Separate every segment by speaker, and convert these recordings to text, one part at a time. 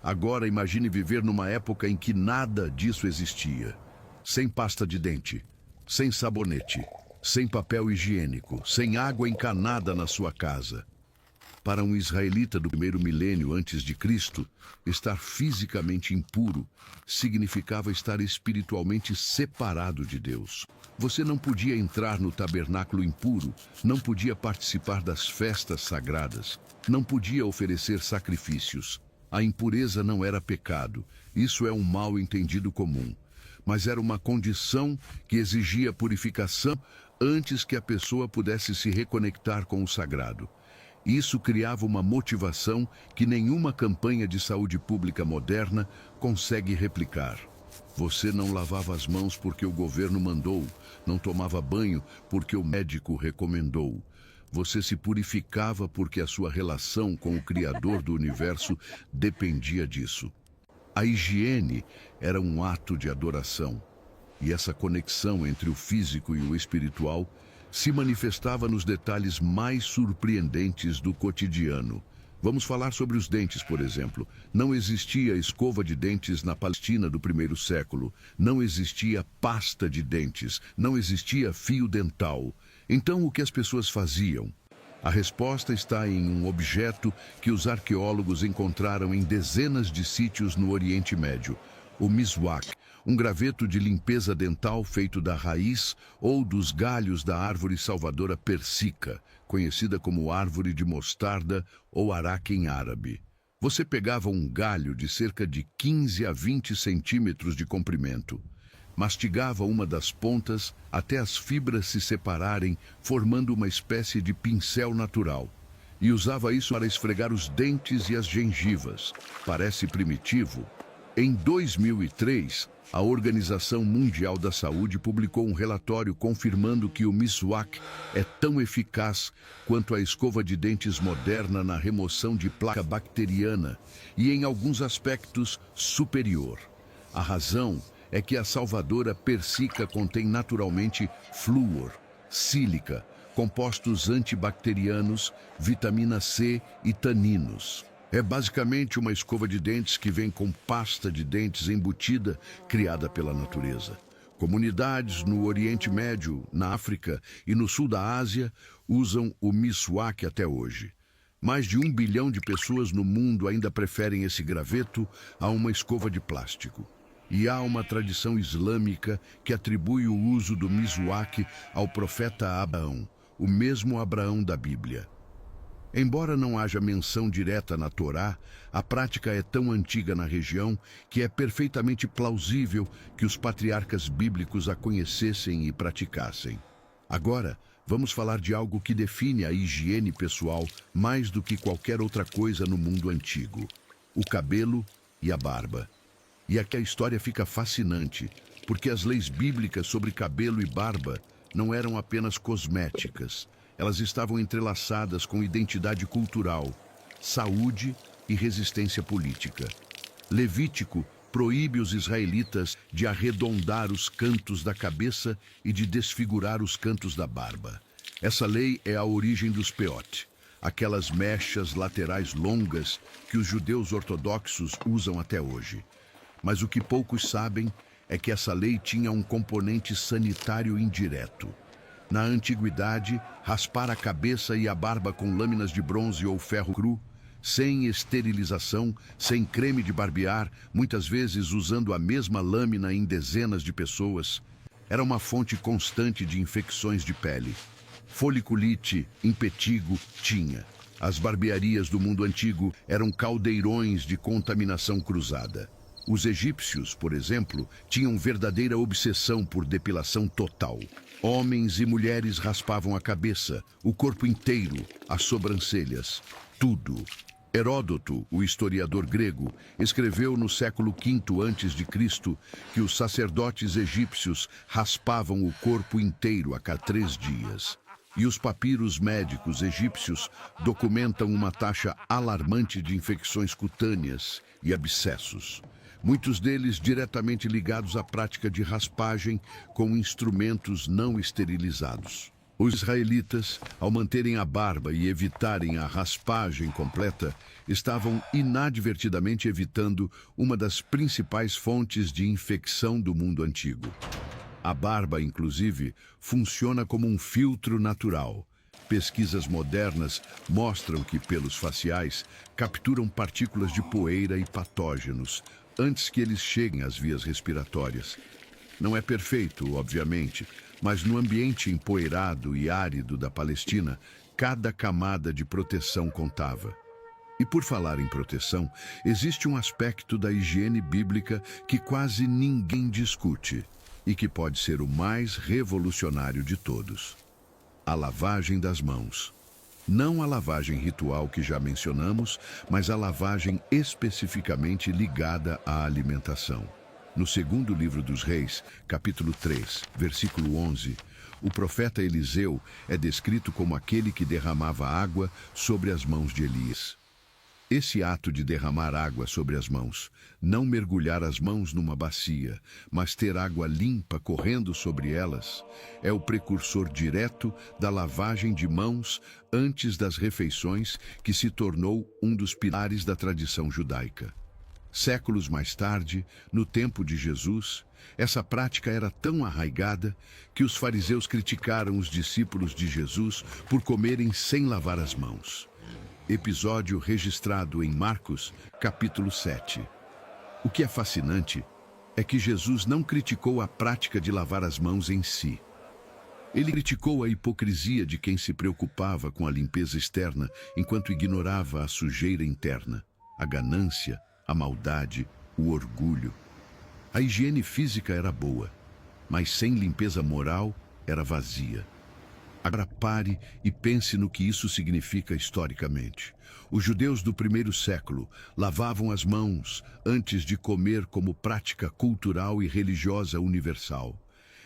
Speaker 1: Agora imagine viver numa época em que nada disso existia. Sem pasta de dente, sem sabonete, sem papel higiênico, sem água encanada na sua casa. Para um israelita do primeiro milênio antes de Cristo, estar fisicamente impuro significava estar espiritualmente separado de Deus. Você não podia entrar no tabernáculo impuro, não podia participar das festas sagradas, não podia oferecer sacrifícios. A impureza não era pecado, isso é um mal entendido comum, mas era uma condição que exigia purificação antes que a pessoa pudesse se reconectar com o sagrado. Isso criava uma motivação que nenhuma campanha de saúde pública moderna consegue replicar. Você não lavava as mãos porque o governo mandou, não tomava banho porque o médico recomendou. Você se purificava porque a sua relação com o Criador do universo dependia disso. A higiene era um ato de adoração, e essa conexão entre o físico e o espiritual se manifestava nos detalhes mais surpreendentes do cotidiano. Vamos falar sobre os dentes, por exemplo. Não existia escova de dentes na Palestina do primeiro século. Não existia pasta de dentes. Não existia fio dental. Então, o que as pessoas faziam? A resposta está em um objeto que os arqueólogos encontraram em dezenas de sítios no Oriente Médio: o miswak, um graveto de limpeza dental feito da raiz ou dos galhos da árvore salvadora persica, conhecida como árvore de mostarda ou araque em árabe. Você pegava um galho de cerca de 15 a 20 centímetros de comprimento, mastigava uma das pontas até as fibras se separarem, formando uma espécie de pincel natural, e usava isso para esfregar os dentes e as gengivas. Parece primitivo? Em 2003, a Organização Mundial da Saúde publicou um relatório confirmando que o miswak é tão eficaz quanto a escova de dentes moderna na remoção de placa bacteriana e, em alguns aspectos, superior. A razão é que a salvadora persica contém naturalmente flúor, sílica, compostos antibacterianos, vitamina C e taninos. É basicamente uma escova de dentes que vem com pasta de dentes embutida, criada pela natureza. Comunidades no Oriente Médio, na África e no sul da Ásia usam o miswak até hoje. Mais de 1 bilhão de pessoas no mundo ainda preferem esse graveto a uma escova de plástico. E há uma tradição islâmica que atribui o uso do miswak ao profeta Abraão, o mesmo Abraão da Bíblia. Embora não haja menção direta na Torá, a prática é tão antiga na região que é perfeitamente plausível que os patriarcas bíblicos a conhecessem e praticassem. Agora, vamos falar de algo que define a higiene pessoal mais do que qualquer outra coisa no mundo antigo: o cabelo e a barba. E aqui a história fica fascinante, porque as leis bíblicas sobre cabelo e barba não eram apenas cosméticas. Elas estavam entrelaçadas com identidade cultural, saúde e resistência política. Levítico proíbe os israelitas de arredondar os cantos da cabeça e de desfigurar os cantos da barba. Essa lei é a origem dos peote, aquelas mechas laterais longas que os judeus ortodoxos usam até hoje. Mas o que poucos sabem é que essa lei tinha um componente sanitário indireto. Na antiguidade, raspar a cabeça e a barba com lâminas de bronze ou ferro cru, sem esterilização, sem creme de barbear, muitas vezes usando a mesma lâmina em dezenas de pessoas, era uma fonte constante de infecções de pele. Foliculite, impetigo, tinha. As barbearias do mundo antigo eram caldeirões de contaminação cruzada. Os egípcios, por exemplo, tinham verdadeira obsessão por depilação total. Homens e mulheres raspavam a cabeça, o corpo inteiro, as sobrancelhas, tudo. Heródoto, o historiador grego, escreveu no século V a.C. que os sacerdotes egípcios raspavam o corpo inteiro a cada 3 dias. E os papiros médicos egípcios documentam uma taxa alarmante de infecções cutâneas e abscessos, muitos deles diretamente ligados à prática de raspagem com instrumentos não esterilizados. Os israelitas, ao manterem a barba e evitarem a raspagem completa, estavam inadvertidamente evitando uma das principais fontes de infecção do mundo antigo. A barba, inclusive, funciona como um filtro natural. Pesquisas modernas mostram que pelos faciais capturam partículas de poeira e patógenos antes que eles cheguem às vias respiratórias. Não é perfeito, obviamente, mas no ambiente empoeirado e árido da Palestina, cada camada de proteção contava. E por falar em proteção, existe um aspecto da higiene bíblica que quase ninguém discute e que pode ser o mais revolucionário de todos: a lavagem das mãos. Não a lavagem ritual que já mencionamos, mas a lavagem especificamente ligada à alimentação. No segundo livro dos Reis, capítulo 3, versículo 11, o profeta Eliseu é descrito como aquele que derramava água sobre as mãos de Elias. Esse ato de derramar água sobre as mãos, não mergulhar as mãos numa bacia, mas ter água limpa correndo sobre elas, é o precursor direto da lavagem de mãos antes das refeições, que se tornou um dos pilares da tradição judaica. Séculos mais tarde, no tempo de Jesus, essa prática era tão arraigada que os fariseus criticaram os discípulos de Jesus por comerem sem lavar as mãos. Episódio registrado em Marcos, capítulo 7. O que é fascinante é que Jesus não criticou a prática de lavar as mãos em si. Ele criticou a hipocrisia de quem se preocupava com a limpeza externa enquanto ignorava a sujeira interna, a ganância, a maldade, o orgulho. A higiene física era boa, mas sem limpeza moral era vazia. Agora pare e pense no que isso significa historicamente. Os judeus do primeiro século lavavam as mãos antes de comer como prática cultural e religiosa universal.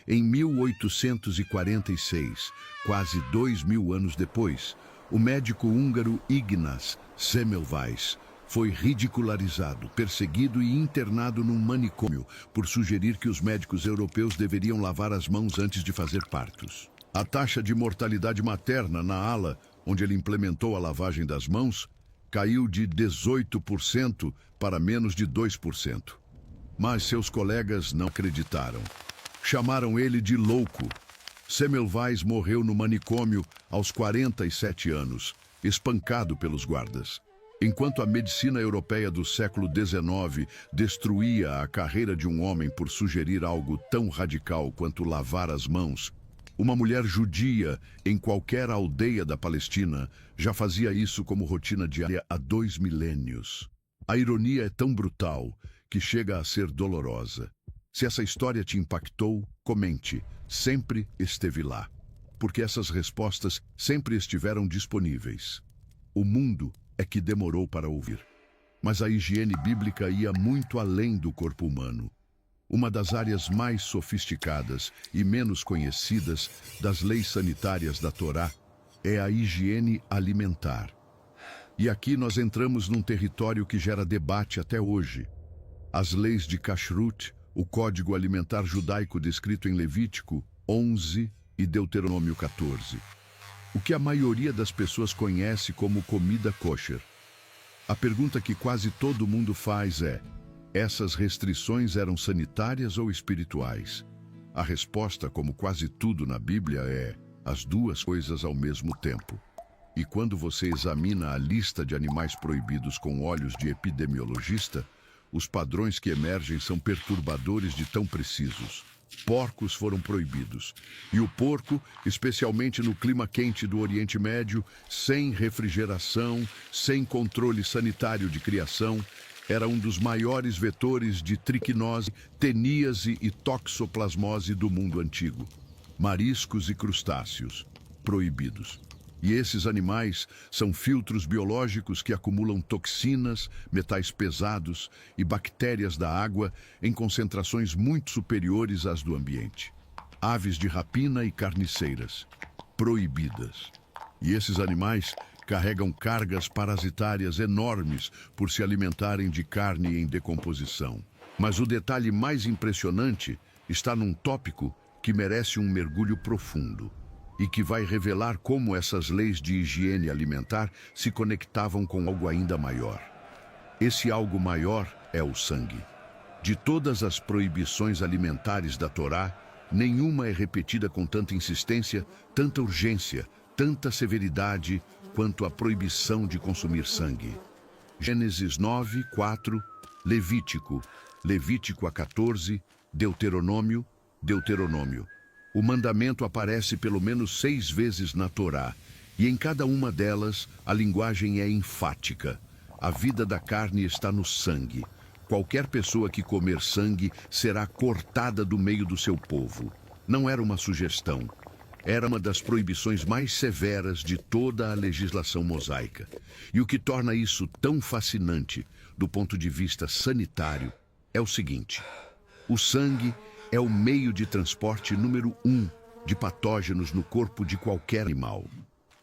Speaker 1: Em 1846, quase 2000 anos depois, o médico húngaro Ignaz Semmelweis foi ridicularizado, perseguido e internado num manicômio por sugerir que os médicos europeus deveriam lavar as mãos antes de fazer partos. A taxa de mortalidade materna na ala, onde ele implementou a lavagem das mãos, caiu de 18% para menos de 2%. Mas seus colegas não acreditaram. Chamaram ele de louco. Semmelweis morreu no manicômio aos 47 anos, espancado pelos guardas. Enquanto a medicina europeia do século XIX destruía a carreira de um homem por sugerir algo tão radical quanto lavar as mãos, uma mulher judia em qualquer aldeia da Palestina já fazia isso como rotina diária há 2 milênios. A ironia é tão brutal que chega a ser dolorosa. Se essa história te impactou, comente. Sempre esteve lá. Porque essas respostas sempre estiveram disponíveis. O mundo é que demorou para ouvir. Mas a higiene bíblica ia muito além do corpo humano. Uma das áreas mais sofisticadas e menos conhecidas das leis sanitárias da Torá é a higiene alimentar. E aqui nós entramos num território que gera debate até hoje. As leis de Kashrut, o código alimentar judaico descrito em Levítico 11 e Deuteronômio 14. O que a maioria das pessoas conhece como comida kosher. A pergunta que quase todo mundo faz é: essas restrições eram sanitárias ou espirituais? A resposta, como quase tudo na Bíblia, é as duas coisas ao mesmo tempo. E quando você examina a lista de animais proibidos com olhos de epidemiologista, os padrões que emergem são perturbadores de tão precisos. Porcos foram proibidos. E o porco, especialmente no clima quente do Oriente Médio, sem refrigeração, sem controle sanitário de criação, era um dos maiores vetores de triquinose, teníase e toxoplasmose do mundo antigo. Mariscos e crustáceos, proibidos. E esses animais são filtros biológicos que acumulam toxinas, metais pesados e bactérias da água em concentrações muito superiores às do ambiente. Aves de rapina e carniceiras, proibidas. E esses animais carregam cargas parasitárias enormes por se alimentarem de carne em decomposição. Mas o detalhe mais impressionante está num tópico que merece um mergulho profundo. e que vai revelar como essas leis de higiene alimentar se conectavam com algo ainda maior. Esse algo maior é o sangue. De todas as proibições alimentares da Torá, nenhuma é repetida com tanta insistência, tanta urgência, tanta severidade quanto a proibição de consumir sangue. Gênesis 9, 4, Levítico, Levítico a 14, Deuteronômio, Deuteronômio. O mandamento aparece pelo menos 6 vezes na Torá, e em cada uma delas a linguagem é enfática. A vida da carne está no sangue. Qualquer pessoa que comer sangue será cortada do meio do seu povo. Não era uma sugestão. Era uma das proibições mais severas de toda a legislação mosaica. E o que torna isso tão fascinante, do ponto de vista sanitário, é o seguinte: o sangue é o meio de transporte número 1 de patógenos no corpo de qualquer animal.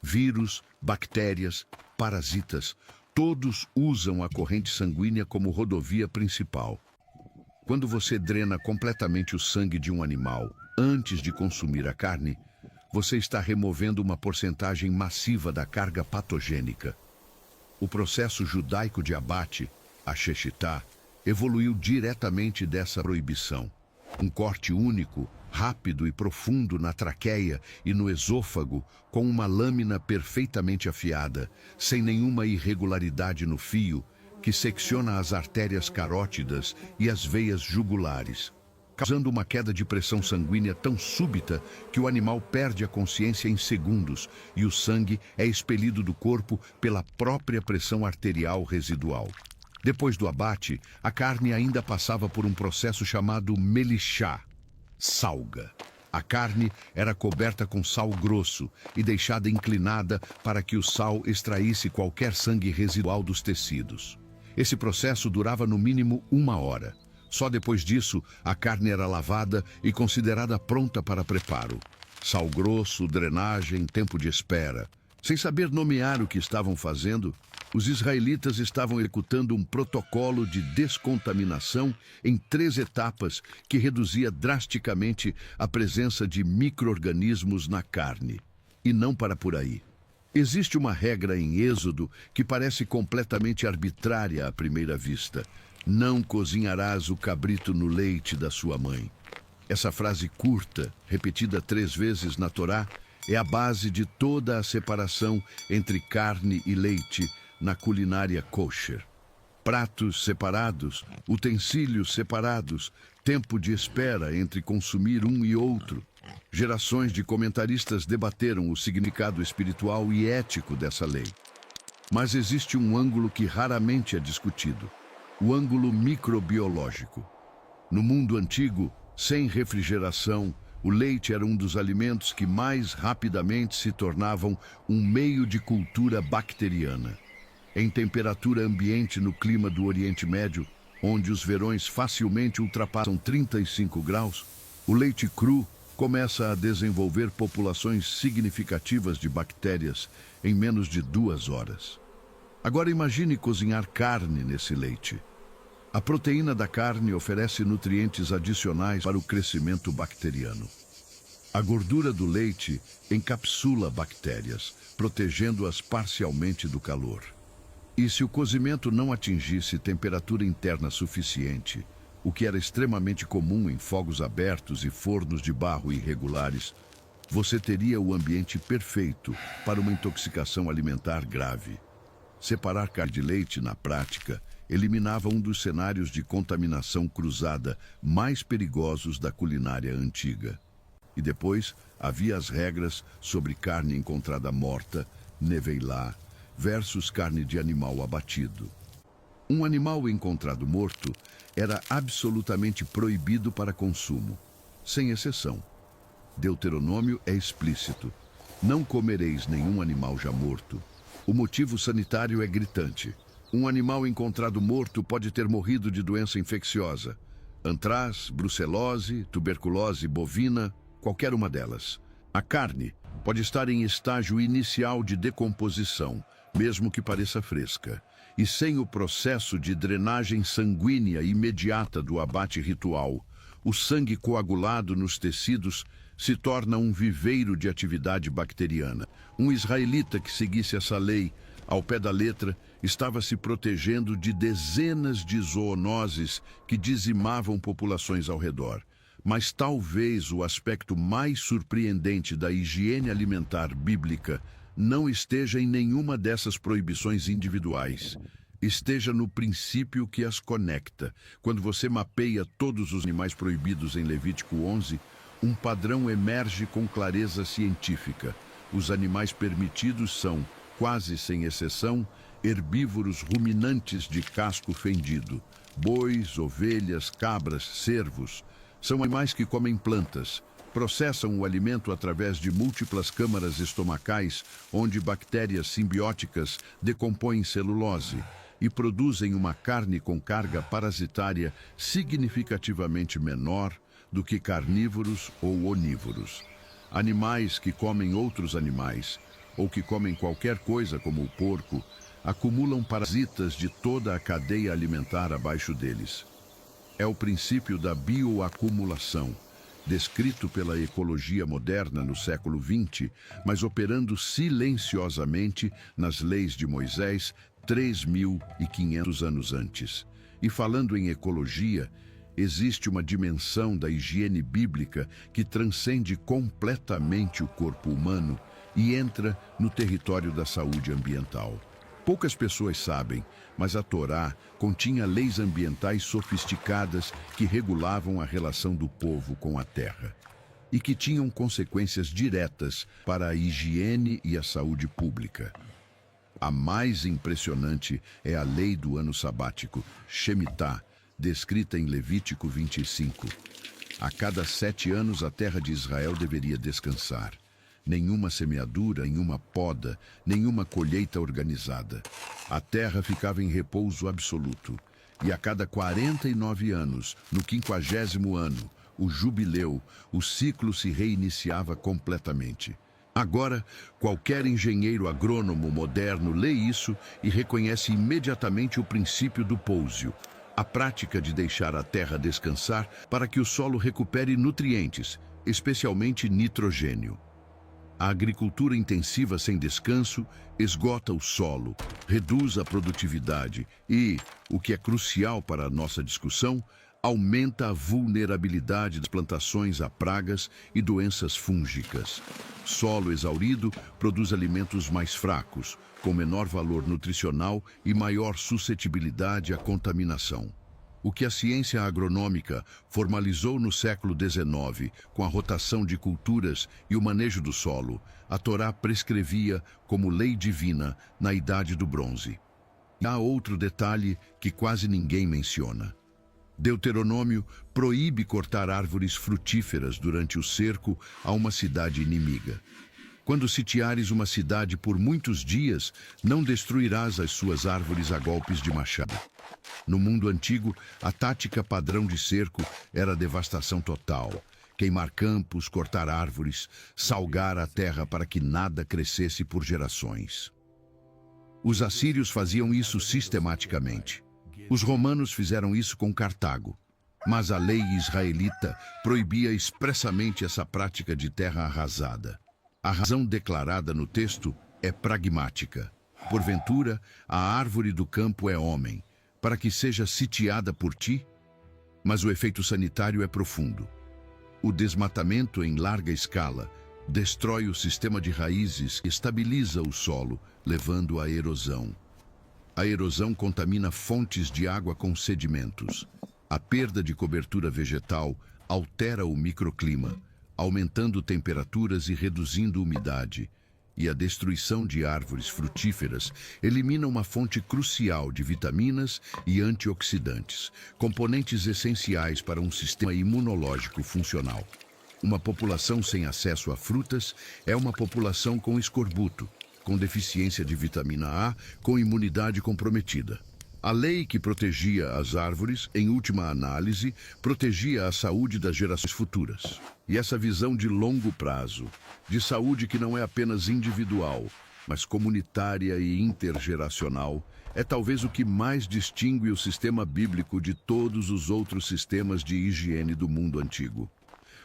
Speaker 1: Vírus, bactérias, parasitas, todos usam a corrente sanguínea como rodovia principal. Quando você drena completamente o sangue de um animal antes de consumir a carne, você está removendo uma porcentagem massiva da carga patogênica. O processo judaico de abate, a shechitá, evoluiu diretamente dessa proibição. Um corte único, rápido e profundo na traqueia e no esôfago, com uma lâmina perfeitamente afiada, sem nenhuma irregularidade no fio, que secciona as artérias carótidas e as veias jugulares, causando uma queda de pressão sanguínea tão súbita que o animal perde a consciência em segundos e o sangue é expelido do corpo pela própria pressão arterial residual. Depois do abate, a carne ainda passava por um processo chamado melixá, salga. A carne era coberta com sal grosso e deixada inclinada para que o sal extraísse qualquer sangue residual dos tecidos. Esse processo durava no mínimo 1 hora. Só depois disso, a carne era lavada e considerada pronta para preparo. Sal grosso, drenagem, tempo de espera. Sem saber nomear o que estavam fazendo, os israelitas estavam executando um protocolo de descontaminação em 3 etapas que reduzia drasticamente a presença de micro-organismos na carne. E não para por aí. Existe uma regra em Êxodo que parece completamente arbitrária à primeira vista. Não cozinharás o cabrito no leite da sua mãe. Essa frase curta, repetida 3 vezes na Torá, é a base de toda a separação entre carne e leite na culinária kosher. Pratos separados, utensílios separados, tempo de espera entre consumir um e outro. Gerações de comentaristas debateram o significado espiritual e ético dessa lei. Mas existe um ângulo que raramente é discutido: o ângulo microbiológico. No mundo antigo, sem refrigeração, o leite era um dos alimentos que mais rapidamente se tornavam um meio de cultura bacteriana. Em temperatura ambiente no clima do Oriente Médio, onde os verões facilmente ultrapassam 35 graus, o leite cru começa a desenvolver populações significativas de bactérias em menos de 2 horas. Agora imagine cozinhar carne nesse leite. A proteína da carne oferece nutrientes adicionais para o crescimento bacteriano. A gordura do leite encapsula bactérias, protegendo-as parcialmente do calor. E se o cozimento não atingisse temperatura interna suficiente, o que era extremamente comum em fogos abertos e fornos de barro irregulares, você teria o ambiente perfeito para uma intoxicação alimentar grave. Separar carne de leite, na prática, eliminava um dos cenários de contaminação cruzada mais perigosos da culinária antiga. E depois havia as regras sobre carne encontrada morta, neveilá, versus carne de animal abatido. Um animal encontrado morto era absolutamente proibido para consumo, sem exceção. Deuteronômio é explícito: não comereis nenhum animal já morto. O motivo sanitário é gritante. Um animal encontrado morto pode ter morrido de doença infecciosa: antrás, brucelose, tuberculose bovina, qualquer uma delas. A carne pode estar em estágio inicial de decomposição, mesmo que pareça fresca, e sem o processo de drenagem sanguínea imediata do abate ritual, o sangue coagulado nos tecidos se torna um viveiro de atividade bacteriana. Um israelita que seguisse essa lei ao pé da letra estava se protegendo de dezenas de zoonoses que dizimavam populações ao redor. Mas talvez o aspecto mais surpreendente da higiene alimentar bíblica não esteja em nenhuma dessas proibições individuais. Esteja no princípio que as conecta. Quando você mapeia todos os animais proibidos em Levítico 11, um padrão emerge com clareza científica. Os animais permitidos são, quase sem exceção, herbívoros ruminantes de casco fendido. Bois, ovelhas, cabras, cervos. São animais que comem plantas, processam o alimento através de múltiplas câmaras estomacais, onde bactérias simbióticas decompõem celulose e produzem uma carne com carga parasitária significativamente menor do que carnívoros ou onívoros. Animais que comem outros animais, ou que comem qualquer coisa como o porco, acumulam parasitas de toda a cadeia alimentar abaixo deles. É o princípio da bioacumulação, descrito pela ecologia moderna no século XX, mas operando silenciosamente nas leis de Moisés 3.500 anos antes. E falando em ecologia, existe uma dimensão da higiene bíblica que transcende completamente o corpo humano e entra no território da saúde ambiental. Poucas pessoas sabem, mas a Torá continha leis ambientais sofisticadas que regulavam a relação do povo com a terra e que tinham consequências diretas para a higiene e a saúde pública. A mais impressionante é a lei do ano sabático, Shemitah, descrita em Levítico 25. A cada 7 anos a terra de Israel deveria descansar. Nenhuma semeadura, nenhuma poda, nenhuma colheita organizada. A terra ficava em repouso absoluto. E a cada 49 anos, no 50º ano, o jubileu, o ciclo se reiniciava completamente. Agora, qualquer engenheiro agrônomo moderno lê isso e reconhece imediatamente o princípio do pousio, a prática de deixar a terra descansar para que o solo recupere nutrientes, especialmente nitrogênio. A agricultura intensiva sem descanso esgota o solo, reduz a produtividade e, o que é crucial para a nossa discussão, aumenta a vulnerabilidade das plantações a pragas e doenças fúngicas. Solo exaurido produz alimentos mais fracos, com menor valor nutricional e maior suscetibilidade à contaminação. O que a ciência agronômica formalizou no século XIX, com a rotação de culturas e o manejo do solo, a Torá prescrevia como lei divina na Idade do Bronze. E há outro detalhe que quase ninguém menciona. Deuteronômio proíbe cortar árvores frutíferas durante o cerco a uma cidade inimiga. Quando sitiares uma cidade por muitos dias, não destruirás as suas árvores a golpes de machado. No mundo antigo, a tática padrão de cerco era a devastação total. Queimar campos, cortar árvores, salgar a terra para que nada crescesse por gerações. Os assírios faziam isso sistematicamente. Os romanos fizeram isso com Cartago. Mas a lei israelita proibia expressamente essa prática de terra arrasada. A razão declarada no texto é pragmática. Porventura, a árvore do campo é homem, para que seja sitiada por ti? Mas o efeito sanitário é profundo. O desmatamento em larga escala destrói o sistema de raízes e estabiliza o solo, levando à erosão. A erosão contamina fontes de água com sedimentos. A perda de cobertura vegetal altera o microclima, aumentando temperaturas e reduzindo umidade. E a destruição de árvores frutíferas elimina uma fonte crucial de vitaminas e antioxidantes, componentes essenciais para um sistema imunológico funcional. Uma população sem acesso a frutas é uma população com escorbuto, com deficiência de vitamina A, com imunidade comprometida. A lei que protegia as árvores, em última análise, protegia a saúde das gerações futuras. E essa visão de longo prazo, de saúde que não é apenas individual, mas comunitária e intergeracional, é talvez o que mais distingue o sistema bíblico de todos os outros sistemas de higiene do mundo antigo.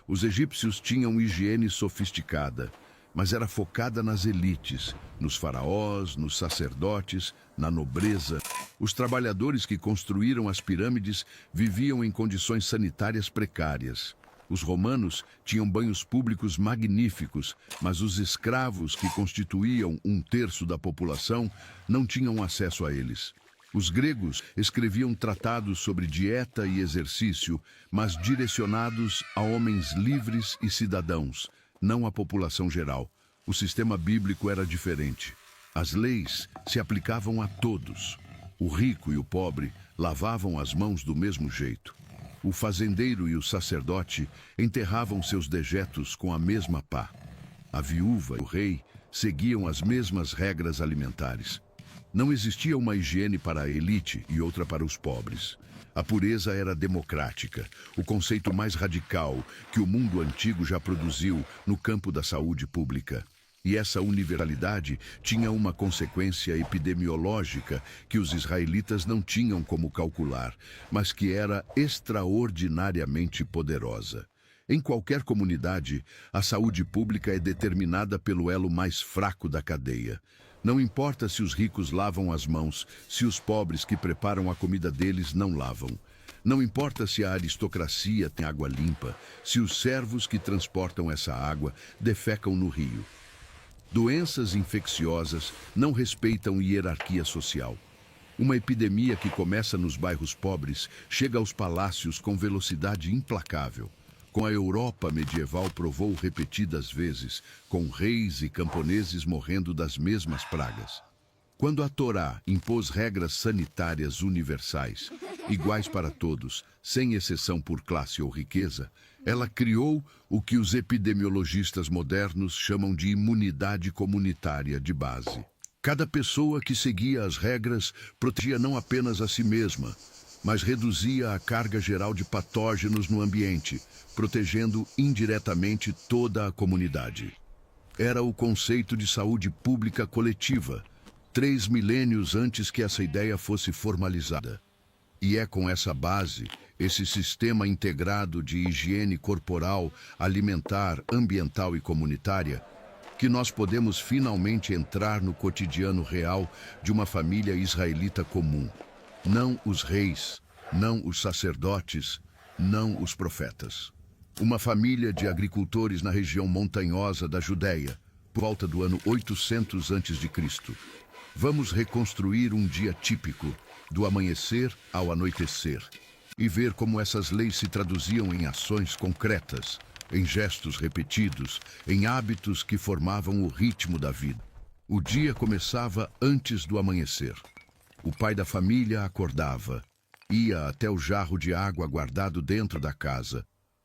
Speaker 1: Os egípcios tinham higiene sofisticada, mas era focada nas elites, nos faraós, nos sacerdotes, na nobreza. Os trabalhadores que construíram as pirâmides viviam em condições sanitárias precárias. Os romanos tinham banhos públicos magníficos, mas os escravos, que constituíam um terço da população, não tinham acesso a eles. Os gregos escreviam tratados sobre dieta e exercício, mas direcionados a homens livres e cidadãos, não à população geral. O sistema bíblico era diferente. As leis se aplicavam a todos. O rico e o pobre lavavam as mãos do mesmo jeito. O fazendeiro e o sacerdote enterravam seus dejetos com a mesma pá. A viúva e o rei seguiam as mesmas regras alimentares. Não existia uma higiene para a elite e outra para os pobres. A pureza era democrática, o conceito mais radical que o mundo antigo já produziu no campo da saúde pública. E essa universalidade tinha uma consequência epidemiológica que os israelitas não tinham como calcular, mas que era extraordinariamente poderosa. Em qualquer comunidade, a saúde pública é determinada pelo elo mais fraco da cadeia. Não importa se os ricos lavam as mãos, se os pobres que preparam a comida deles não lavam. Não importa se a aristocracia tem água limpa, se os servos que transportam essa água defecam no rio. Doenças infecciosas não respeitam hierarquia social. Uma epidemia que começa nos bairros pobres chega aos palácios com velocidade implacável. Com a Europa medieval provou repetidas vezes, com reis e camponeses morrendo das mesmas pragas. Quando a Torá impôs regras sanitárias universais, iguais para todos, sem exceção por classe ou riqueza, ela criou o que os epidemiologistas modernos chamam de imunidade comunitária de base. Cada pessoa que seguia as regras protegia não apenas a si mesma, mas reduzia a carga geral de patógenos no ambiente, protegendo indiretamente toda a comunidade. Era o conceito de saúde pública coletiva, 3 milênios antes que essa ideia fosse formalizada. E é com essa base, esse sistema integrado de higiene corporal, alimentar, ambiental e comunitária, que nós podemos finalmente entrar no cotidiano real de uma família israelita comum. Não os reis, não os sacerdotes, não os profetas. Uma família de agricultores na região montanhosa da Judéia, por volta do ano 800 a.C. Vamos reconstruir um dia típico, do amanhecer ao anoitecer, e ver como essas leis se traduziam em ações concretas, em gestos repetidos, em hábitos que formavam o ritmo da vida. O dia começava antes do amanhecer. O pai da família acordava, ia até o jarro de água guardado dentro da casa,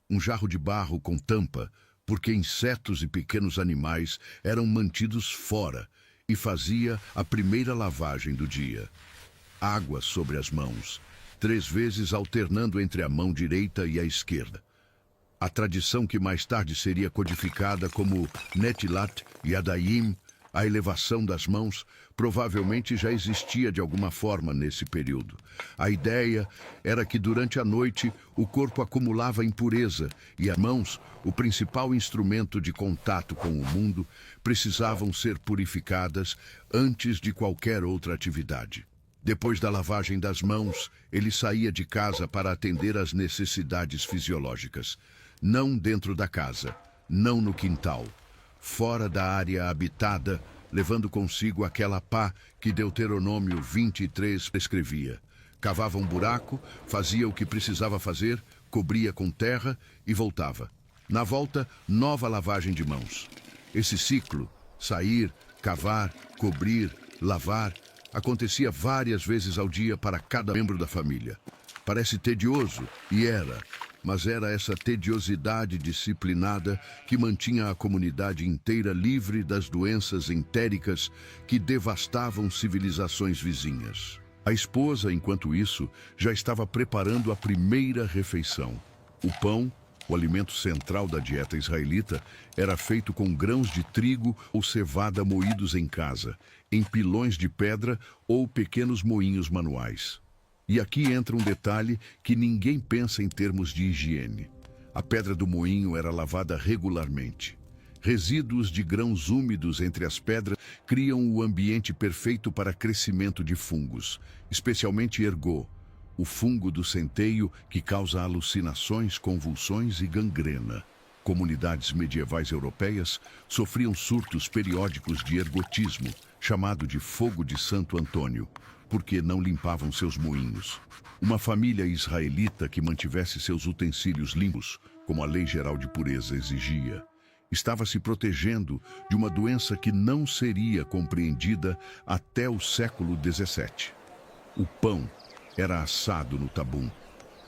Speaker 1: um jarro de barro com tampa, porque insetos e pequenos animais eram mantidos fora, e fazia a primeira lavagem do dia. Água sobre as mãos, 3 vezes alternando entre a mão direita e a esquerda. A tradição que mais tarde seria codificada como Netilat Yadayim, a elevação das mãos, provavelmente já existia de alguma forma nesse período. A ideia era que durante a noite o corpo acumulava impureza e as mãos, o principal instrumento de contato com o mundo, precisavam ser purificadas antes de qualquer outra atividade. Depois da lavagem das mãos, ele saía de casa para atender às necessidades fisiológicas. Não dentro da casa, não no quintal, fora da área habitada, levando consigo aquela pá que Deuteronômio 23 prescrevia. Cavava um buraco, fazia o que precisava fazer, cobria com terra e voltava. Na volta, nova lavagem de mãos. Esse ciclo, sair, cavar, cobrir, lavar, acontecia várias vezes ao dia para cada membro da família. Parece tedioso, e era, mas era essa tediosidade disciplinada que mantinha a comunidade inteira livre das doenças entéricas que devastavam civilizações vizinhas. A esposa, enquanto isso, já estava preparando a primeira refeição. O pão, o alimento central da dieta israelita, era feito com grãos de trigo ou cevada moídos em casa, em pilões de pedra ou pequenos moinhos manuais. E aqui entra um detalhe que ninguém pensa em termos de higiene. A pedra do moinho era lavada regularmente. Resíduos de grãos úmidos entre as pedras criam o ambiente perfeito para crescimento de fungos, especialmente ergot, o fungo do centeio que causa alucinações, convulsões e gangrena. Comunidades medievais europeias sofriam surtos periódicos de ergotismo, chamado de fogo de Santo Antônio, porque não limpavam seus moinhos. Uma família israelita que mantivesse seus utensílios limpos, como a lei geral de pureza exigia, estava se protegendo de uma doença que não seria compreendida até o século XVII. O pão era assado no tabum,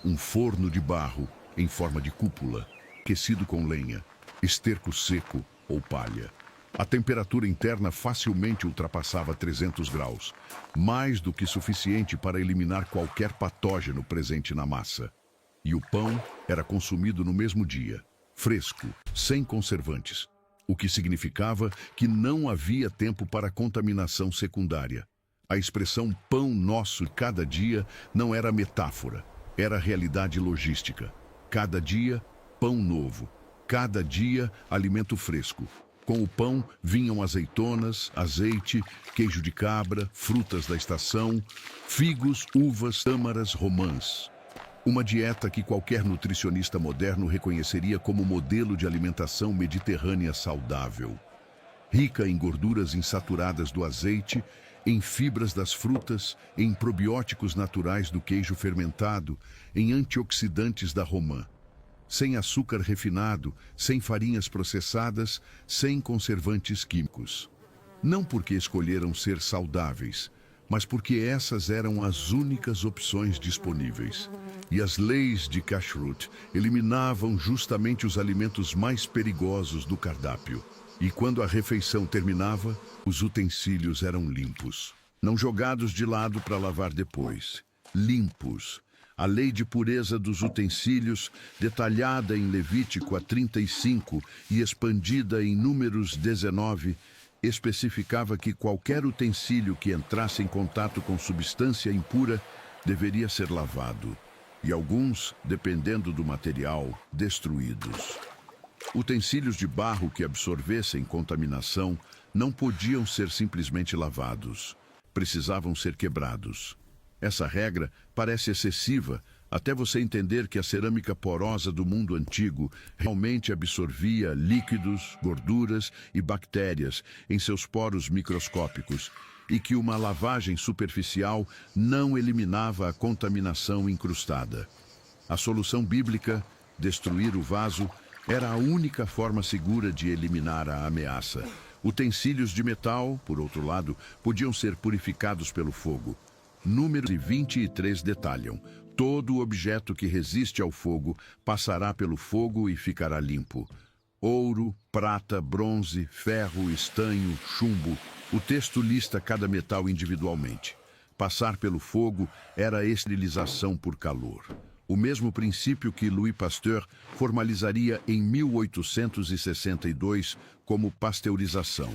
Speaker 1: um forno de barro em forma de cúpula, aquecido com lenha, esterco seco ou palha. A temperatura interna facilmente ultrapassava 300 graus, mais do que suficiente para eliminar qualquer patógeno presente na massa. E o pão era consumido no mesmo dia, fresco, sem conservantes, o que significava que não havia tempo para contaminação secundária. A expressão pão nosso cada dia não era metáfora, era realidade logística. Cada dia, pão novo. Cada dia, alimento fresco. Com o pão vinham azeitonas, azeite, queijo de cabra, frutas da estação, figos, uvas, tâmaras, romãs. Uma dieta que qualquer nutricionista moderno reconheceria como modelo de alimentação mediterrânea saudável. Rica em gorduras insaturadas do azeite, em fibras das frutas, em probióticos naturais do queijo fermentado, em antioxidantes da romã. Sem açúcar refinado, sem farinhas processadas, sem conservantes químicos. Não porque escolheram ser saudáveis, mas porque essas eram as únicas opções disponíveis. E as leis de Kashrut eliminavam justamente os alimentos mais perigosos do cardápio. E quando a refeição terminava, os utensílios eram limpos. Não jogados de lado para lavar depois. Limpos. A lei de pureza dos utensílios, detalhada em Levítico 35 e expandida em Números 19, especificava que qualquer utensílio que entrasse em contato com substância impura deveria ser lavado, e alguns, dependendo do material, destruídos. Utensílios de barro que absorvessem contaminação não podiam ser simplesmente lavados, precisavam ser quebrados. Essa regra parece excessiva até você entender que a cerâmica porosa do mundo antigo realmente absorvia líquidos, gorduras e bactérias em seus poros microscópicos e que uma lavagem superficial não eliminava a contaminação incrustada. A solução bíblica, destruir o vaso, era a única forma segura de eliminar a ameaça. Utensílios de metal, por outro lado, podiam ser purificados pelo fogo. Números 23 detalham: todo objeto que resiste ao fogo passará pelo fogo e ficará limpo. Ouro, prata, bronze, ferro, estanho, chumbo. O texto lista cada metal individualmente. Passar pelo fogo era a esterilização por calor. O mesmo princípio que Louis Pasteur formalizaria em 1862 como pasteurização.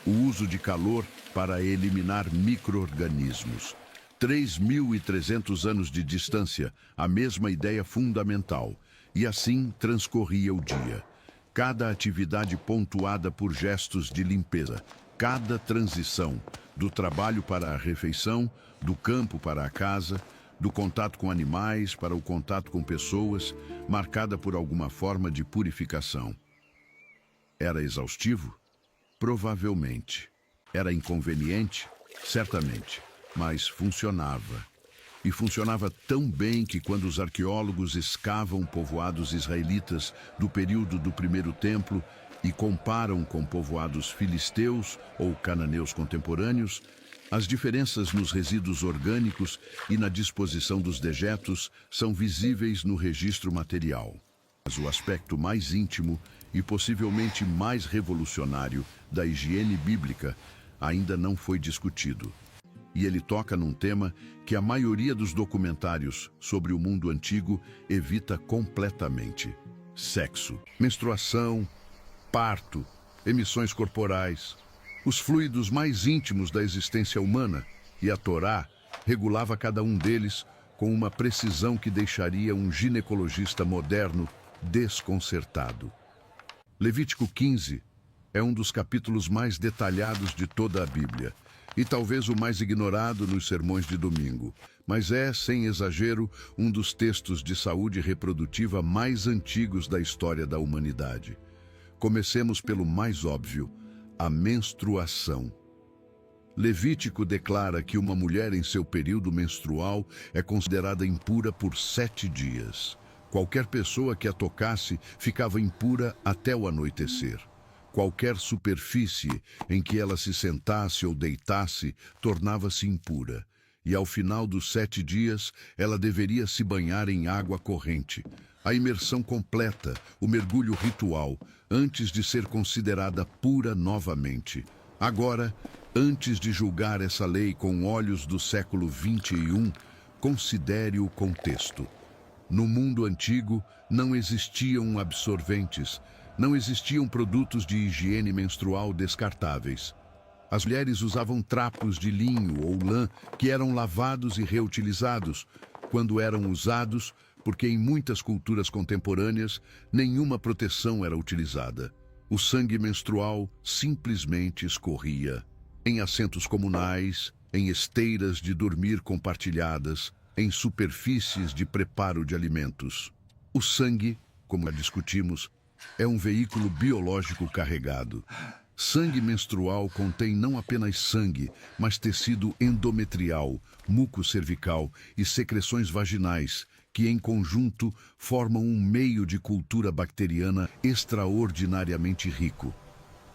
Speaker 1: O uso de calor para eliminar micro-organismos. 3.300 anos de distância, a mesma ideia fundamental. E assim transcorria o dia. Cada atividade pontuada por gestos de limpeza. Cada transição, do trabalho para a refeição, do campo para a casa, do contato com animais para o contato com pessoas, marcada por alguma forma de purificação. Era exaustivo? Provavelmente. Era inconveniente? Certamente. Mas funcionava. E funcionava tão bem que quando os arqueólogos escavam povoados israelitas do período do Primeiro Templo e comparam com povoados filisteus ou cananeus contemporâneos, as diferenças nos resíduos orgânicos e na disposição dos dejetos são visíveis no registro material. Mas o aspecto mais íntimo e possivelmente mais revolucionário da higiene bíblica ainda não foi discutido. E ele toca num tema que a maioria dos documentários sobre o mundo antigo evita completamente: sexo, menstruação, parto, emissões corporais, os fluidos mais íntimos da existência humana, e a Torá regulava cada um deles com uma precisão que deixaria um ginecologista moderno desconcertado. Levítico 15 é um dos capítulos mais detalhados de toda a Bíblia, e talvez o mais ignorado nos sermões de domingo, mas é, sem exagero, um dos textos de saúde reprodutiva mais antigos da história da humanidade. Comecemos pelo mais óbvio, a menstruação. Levítico declara que uma mulher em seu período menstrual é considerada impura por 7 dias. Qualquer pessoa que a tocasse ficava impura até o anoitecer. Qualquer superfície em que ela se sentasse ou deitasse tornava-se impura. E ao final dos 7 dias, ela deveria se banhar em água corrente. A imersão completa, o mergulho ritual, antes de ser considerada pura novamente. Agora, antes de julgar essa lei com olhos do século 21, considere o contexto. No mundo antigo, não existiam absorventes, não existiam produtos de higiene menstrual descartáveis. As mulheres usavam trapos de linho ou lã que eram lavados e reutilizados quando eram usados, porque em muitas culturas contemporâneas nenhuma proteção era utilizada. O sangue menstrual simplesmente escorria em assentos comunais, em esteiras de dormir compartilhadas, em superfícies de preparo de alimentos. O sangue, como já discutimos, é um veículo biológico carregado. Sangue menstrual contém não apenas sangue, mas tecido endometrial, muco cervical e secreções vaginais, que em conjunto formam um meio de cultura bacteriana extraordinariamente rico.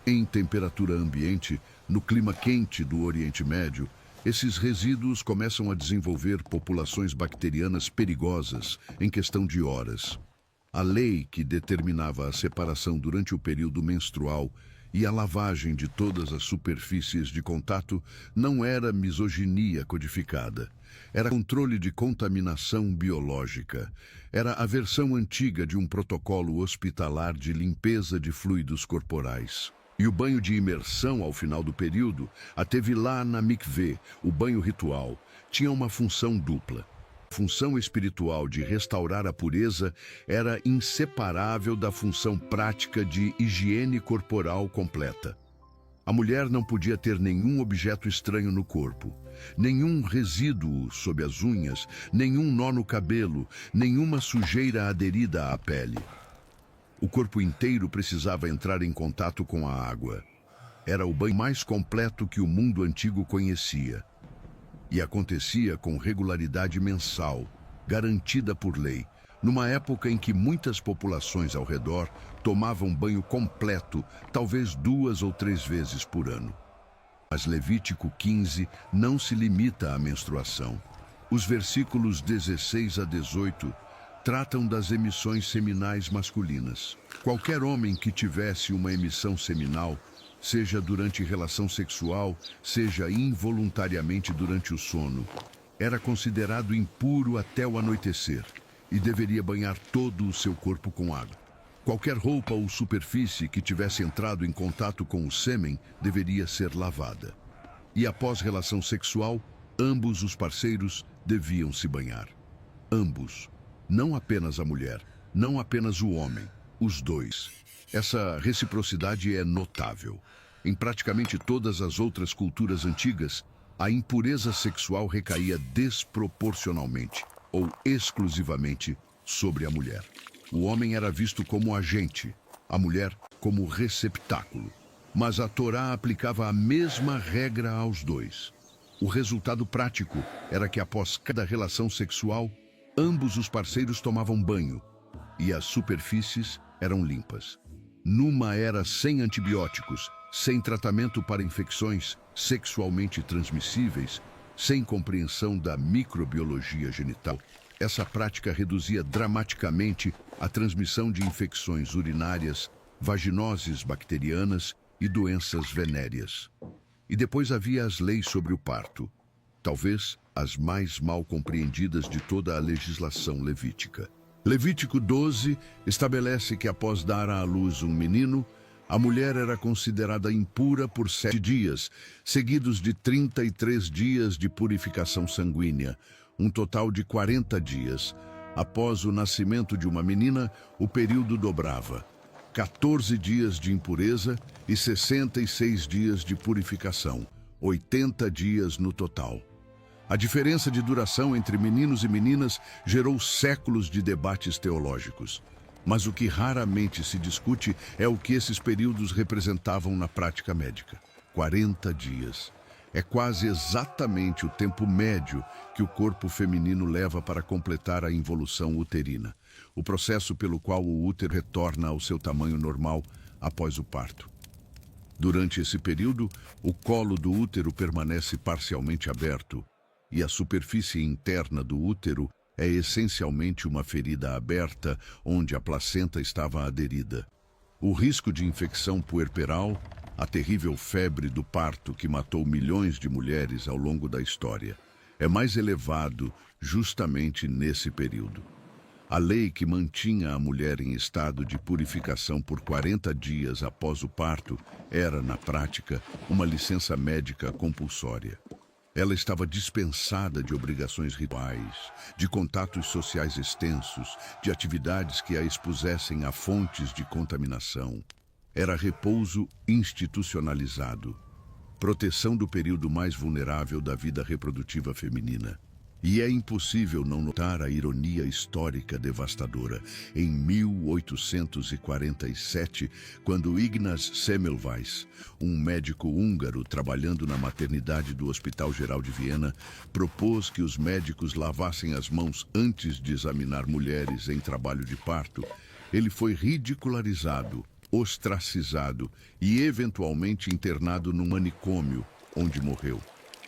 Speaker 1: Em temperatura ambiente, no clima quente do Oriente Médio, esses resíduos começam a desenvolver populações bacterianas perigosas em questão de horas. A lei que determinava a separação durante o período menstrual e a lavagem de todas as superfícies de contato não era misoginia codificada. Era controle de contaminação biológica. Era a versão antiga de um protocolo hospitalar de limpeza de fluidos corporais. E o banho de imersão ao final do período, a tevilá na mikvê, o banho ritual, tinha uma função dupla. A função espiritual de restaurar a pureza era inseparável da função prática de higiene corporal completa. A mulher não podia ter nenhum objeto estranho no corpo, nenhum resíduo sob as unhas, nenhum nó no cabelo, nenhuma sujeira aderida à pele. O corpo inteiro precisava entrar em contato com a água. Era o banho mais completo que o mundo antigo conhecia. E acontecia com regularidade mensal, garantida por lei, numa época em que muitas populações ao redor tomavam banho completo, talvez 2 ou 3 vezes por ano. Mas Levítico 15 não se limita à menstruação. Os versículos 16 a 18 tratam das emissões seminais masculinas. Qualquer homem que tivesse uma emissão seminal, seja durante relação sexual, seja involuntariamente durante o sono, era considerado impuro até o anoitecer e deveria banhar todo o seu corpo com água. Qualquer roupa ou superfície que tivesse entrado em contato com o sêmen deveria ser lavada. E após relação sexual, ambos os parceiros deviam se banhar. Ambos. Não apenas a mulher, não apenas o homem, os dois. Essa reciprocidade é notável. Em praticamente todas as outras culturas antigas, a impureza sexual recaía desproporcionalmente ou exclusivamente sobre a mulher. O homem era visto como agente, a mulher como receptáculo. Mas a Torá aplicava a mesma regra aos dois. O resultado prático era que após cada relação sexual, ambos os parceiros tomavam banho e as superfícies eram limpas. Numa era sem antibióticos, sem tratamento para infecções sexualmente transmissíveis, sem compreensão da microbiologia genital, essa prática reduzia dramaticamente a transmissão de infecções urinárias, vaginoses bacterianas e doenças venéreas. E depois havia as leis sobre o parto, talvez as mais mal compreendidas de toda a legislação levítica. Levítico 12 estabelece que após dar à luz um menino, a mulher era considerada impura por 7 dias, seguidos de 33 dias de purificação sanguínea, um total de 40 dias, Após o nascimento de uma menina, o período dobrava. 14 dias de impureza e 66 dias de purificação, 80 dias no total. A diferença de duração entre meninos e meninas gerou séculos de debates teológicos. Mas o que raramente se discute é o que esses períodos representavam na prática médica. 40 dias. É quase exatamente o tempo médio que o corpo feminino leva para completar a involução uterina, o processo pelo qual o útero retorna ao seu tamanho normal após o parto. Durante esse período, o colo do útero permanece parcialmente aberto e a superfície interna do útero é essencialmente uma ferida aberta onde a placenta estava aderida. O risco de infecção puerperal, a terrível febre do parto que matou milhões de mulheres ao longo da história, é mais elevado justamente nesse período. A lei que mantinha a mulher em estado de purificação por 40 dias após o parto era, na prática, uma licença médica compulsória. Ela estava dispensada de obrigações rituais, de contatos sociais extensos, de atividades que a expusessem a fontes de contaminação. Era repouso institucionalizado, proteção do período mais vulnerável da vida reprodutiva feminina. E é impossível não notar a ironia histórica devastadora. Em 1847, quando Ignaz Semmelweis, um médico húngaro trabalhando na maternidade do Hospital Geral de Viena, propôs que os médicos lavassem as mãos antes de examinar mulheres em trabalho de parto, ele foi ridicularizado, ostracizado e eventualmente internado num manicômio, onde morreu.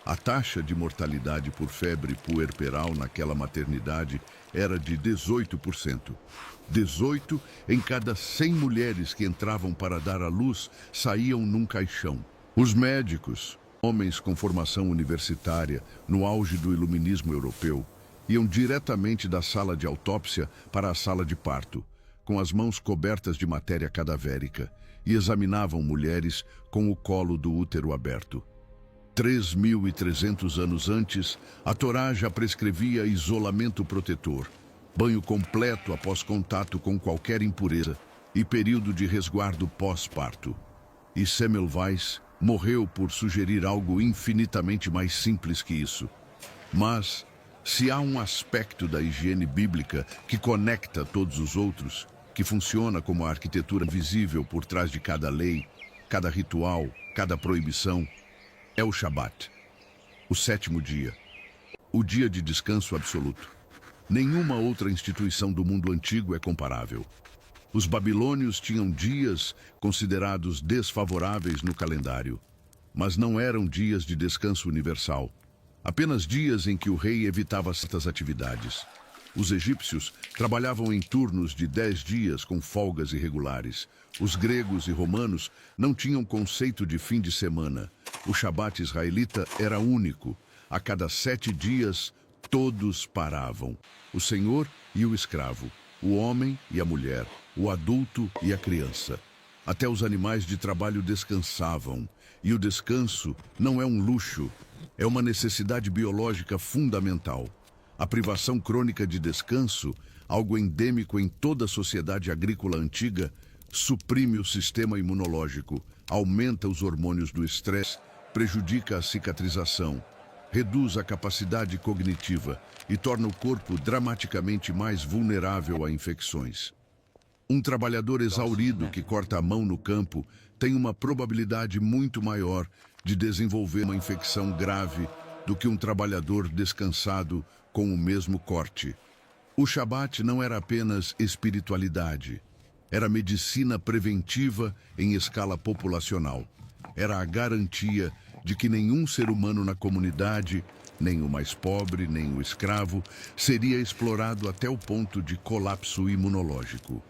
Speaker 1: A taxa de mortalidade por febre puerperal naquela maternidade era de 18%. 18 em cada 100 mulheres que entravam para dar à luz saíam num caixão. Os médicos, homens com formação universitária, no auge do iluminismo europeu, iam diretamente da sala de autópsia para a sala de parto, com as mãos cobertas de matéria cadavérica, e examinavam mulheres com o colo do útero aberto. 3.300 anos antes, a Torá já prescrevia isolamento protetor, banho completo após contato com qualquer impureza e período de resguardo pós-parto. E Semmelweis morreu por sugerir algo infinitamente mais simples que isso. Mas, se há um aspecto da higiene bíblica que conecta todos os outros, que funciona como a arquitetura invisível por trás de cada lei, cada ritual, cada proibição, é o Shabat, o sétimo dia, o dia de descanso absoluto. Nenhuma outra instituição do mundo antigo é comparável. Os babilônios tinham dias considerados desfavoráveis no calendário, mas não eram dias de descanso universal, apenas dias em que o rei evitava certas atividades. Os egípcios trabalhavam em turnos de 10 dias com folgas irregulares. Os gregos e romanos não tinham conceito de fim de semana. O Shabat israelita era único. A cada 7 dias, todos paravam. O senhor e o escravo, o homem e a mulher, o adulto e a criança. Até os animais de trabalho descansavam. E o descanso não é um luxo, é uma necessidade biológica fundamental. A privação crônica de descanso, algo endêmico em toda a sociedade agrícola antiga, suprime o sistema imunológico, aumenta os hormônios do estresse, prejudica a cicatrização, reduz a capacidade cognitiva e torna o corpo dramaticamente mais vulnerável a infecções. Um trabalhador exaurido que corta a mão no campo tem uma probabilidade muito maior de desenvolver uma infecção grave do que um trabalhador descansado com o mesmo corte. O Shabat não era apenas espiritualidade, era medicina preventiva em escala populacional. Era a garantia de que nenhum ser humano na comunidade, nem o mais pobre, nem o escravo, seria explorado até o ponto de colapso imunológico.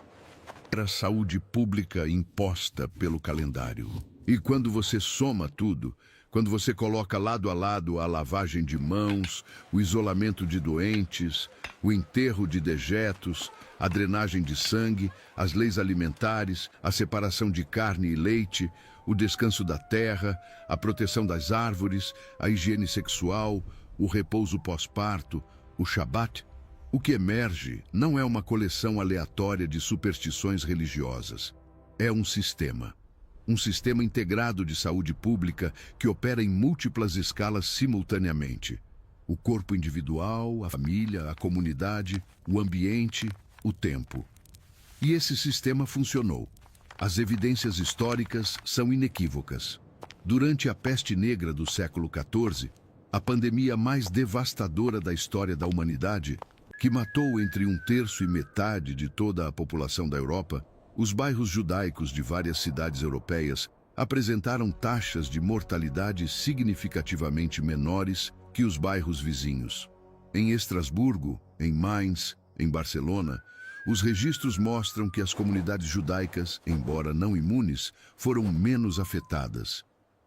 Speaker 1: Era saúde pública imposta pelo calendário. E quando você soma tudo, quando você coloca lado a lado a lavagem de mãos, o isolamento de doentes, o enterro de dejetos, a drenagem de sangue, as leis alimentares, a separação de carne e leite, o descanso da terra, a proteção das árvores, a higiene sexual, o repouso pós-parto, o Shabat, O que emerge não é uma coleção aleatória de superstições religiosas. É um sistema. Um sistema integrado de saúde pública que opera em múltiplas escalas simultaneamente. O corpo individual, a família, a comunidade, o ambiente, o tempo. E esse sistema funcionou. As evidências históricas são inequívocas. Durante a peste negra do século XIV, a pandemia mais devastadora da história da humanidade, que matou entre 1/3 e metade de toda a população da Europa, os bairros judaicos de várias cidades europeias apresentaram taxas de mortalidade significativamente menores que os bairros vizinhos. Em Estrasburgo, em Mainz, em Barcelona, os registros mostram que as comunidades judaicas, embora não imunes, foram menos afetadas.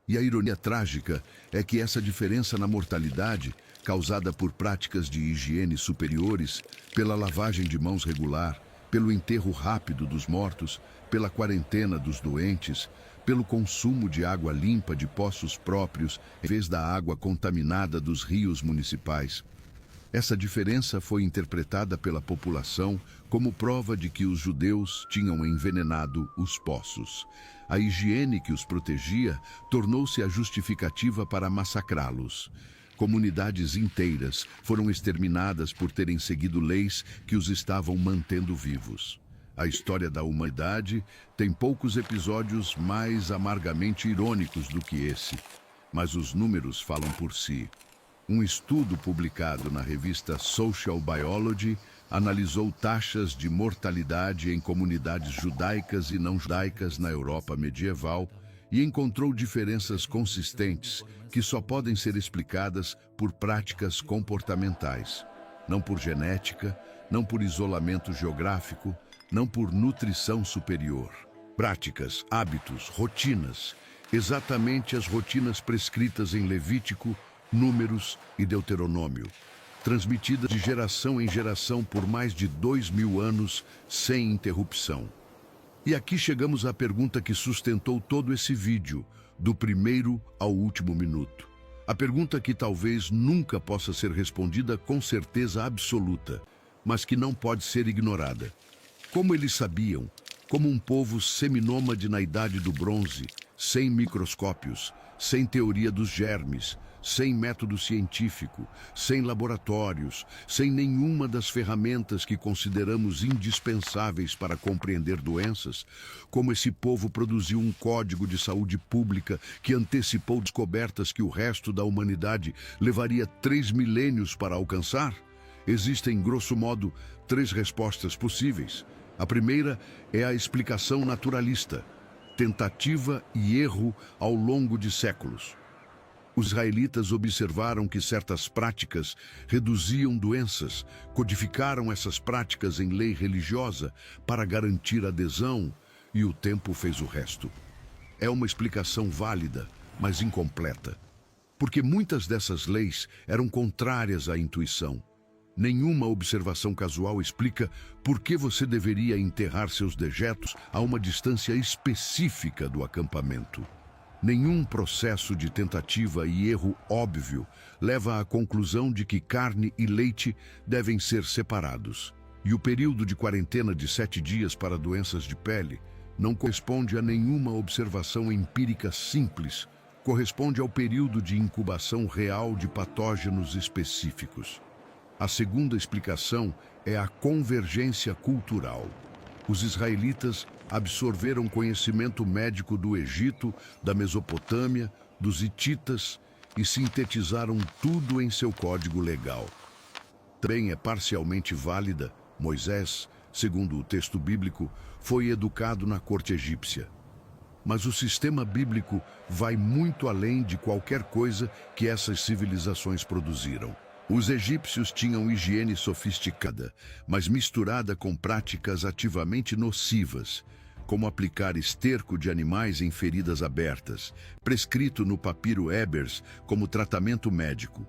Speaker 1: E a ironia trágica é que essa diferença na mortalidade, causada por práticas de higiene superiores, pela lavagem de mãos regular, pelo enterro rápido dos mortos, pela quarentena dos doentes, pelo consumo de água limpa de poços próprios, em vez da água contaminada dos rios municipais. Essa diferença foi interpretada pela população como prova de que os judeus tinham envenenado os poços. A higiene que os protegia tornou-se a justificativa para massacrá-los. Comunidades inteiras foram exterminadas por terem seguido leis que os estavam mantendo vivos. A história da humanidade tem poucos episódios mais amargamente irônicos do que esse, mas os números falam por si. Um estudo publicado na revista Social Biology analisou taxas de mortalidade em comunidades judaicas e não judaicas na Europa medieval e encontrou diferenças consistentes que só podem ser explicadas por práticas comportamentais, não por genética, não por isolamento geográfico, não por nutrição superior. Práticas, hábitos, rotinas, exatamente as rotinas prescritas em Levítico, Números e Deuteronômio, transmitidas de geração em geração por mais de 2000 anos sem interrupção. E aqui chegamos à pergunta que sustentou todo esse vídeo, do primeiro ao último minuto. A pergunta que talvez nunca possa ser respondida com certeza absoluta, mas que não pode ser ignorada. Como eles sabiam, como um povo seminômade na Idade do Bronze, sem microscópios, sem teoria dos germes, sem método científico, sem laboratórios, sem nenhuma das ferramentas que consideramos indispensáveis para compreender doenças, como esse povo produziu um código de saúde pública que antecipou descobertas que o resto da humanidade levaria 3 milênios para alcançar? Existem, grosso modo, 3 respostas possíveis. A primeira é a explicação naturalista, tentativa e erro ao longo de séculos. Os israelitas observaram que certas práticas reduziam doenças, codificaram essas práticas em lei religiosa para garantir adesão, e o tempo fez o resto. É uma explicação válida, mas incompleta, porque muitas dessas leis eram contrárias à intuição. Nenhuma observação casual explica por que você deveria enterrar seus dejetos a uma distância específica do acampamento. Nenhum processo de tentativa e erro óbvio leva à conclusão de que carne e leite devem ser separados. E o período de quarentena de 7 dias para doenças de pele não corresponde a nenhuma observação empírica simples, corresponde ao período de incubação real de patógenos específicos. A segunda explicação é a convergência cultural. Os israelitas absorveram conhecimento médico do Egito, da Mesopotâmia, dos hititas e sintetizaram tudo em seu código legal. Também é parcialmente válida. Moisés, segundo o texto bíblico, foi educado na corte egípcia. Mas o sistema bíblico vai muito além de qualquer coisa que essas civilizações produziram. Os egípcios tinham higiene sofisticada, mas misturada com práticas ativamente nocivas, como aplicar esterco de animais em feridas abertas, prescrito no papiro Ebers como tratamento médico.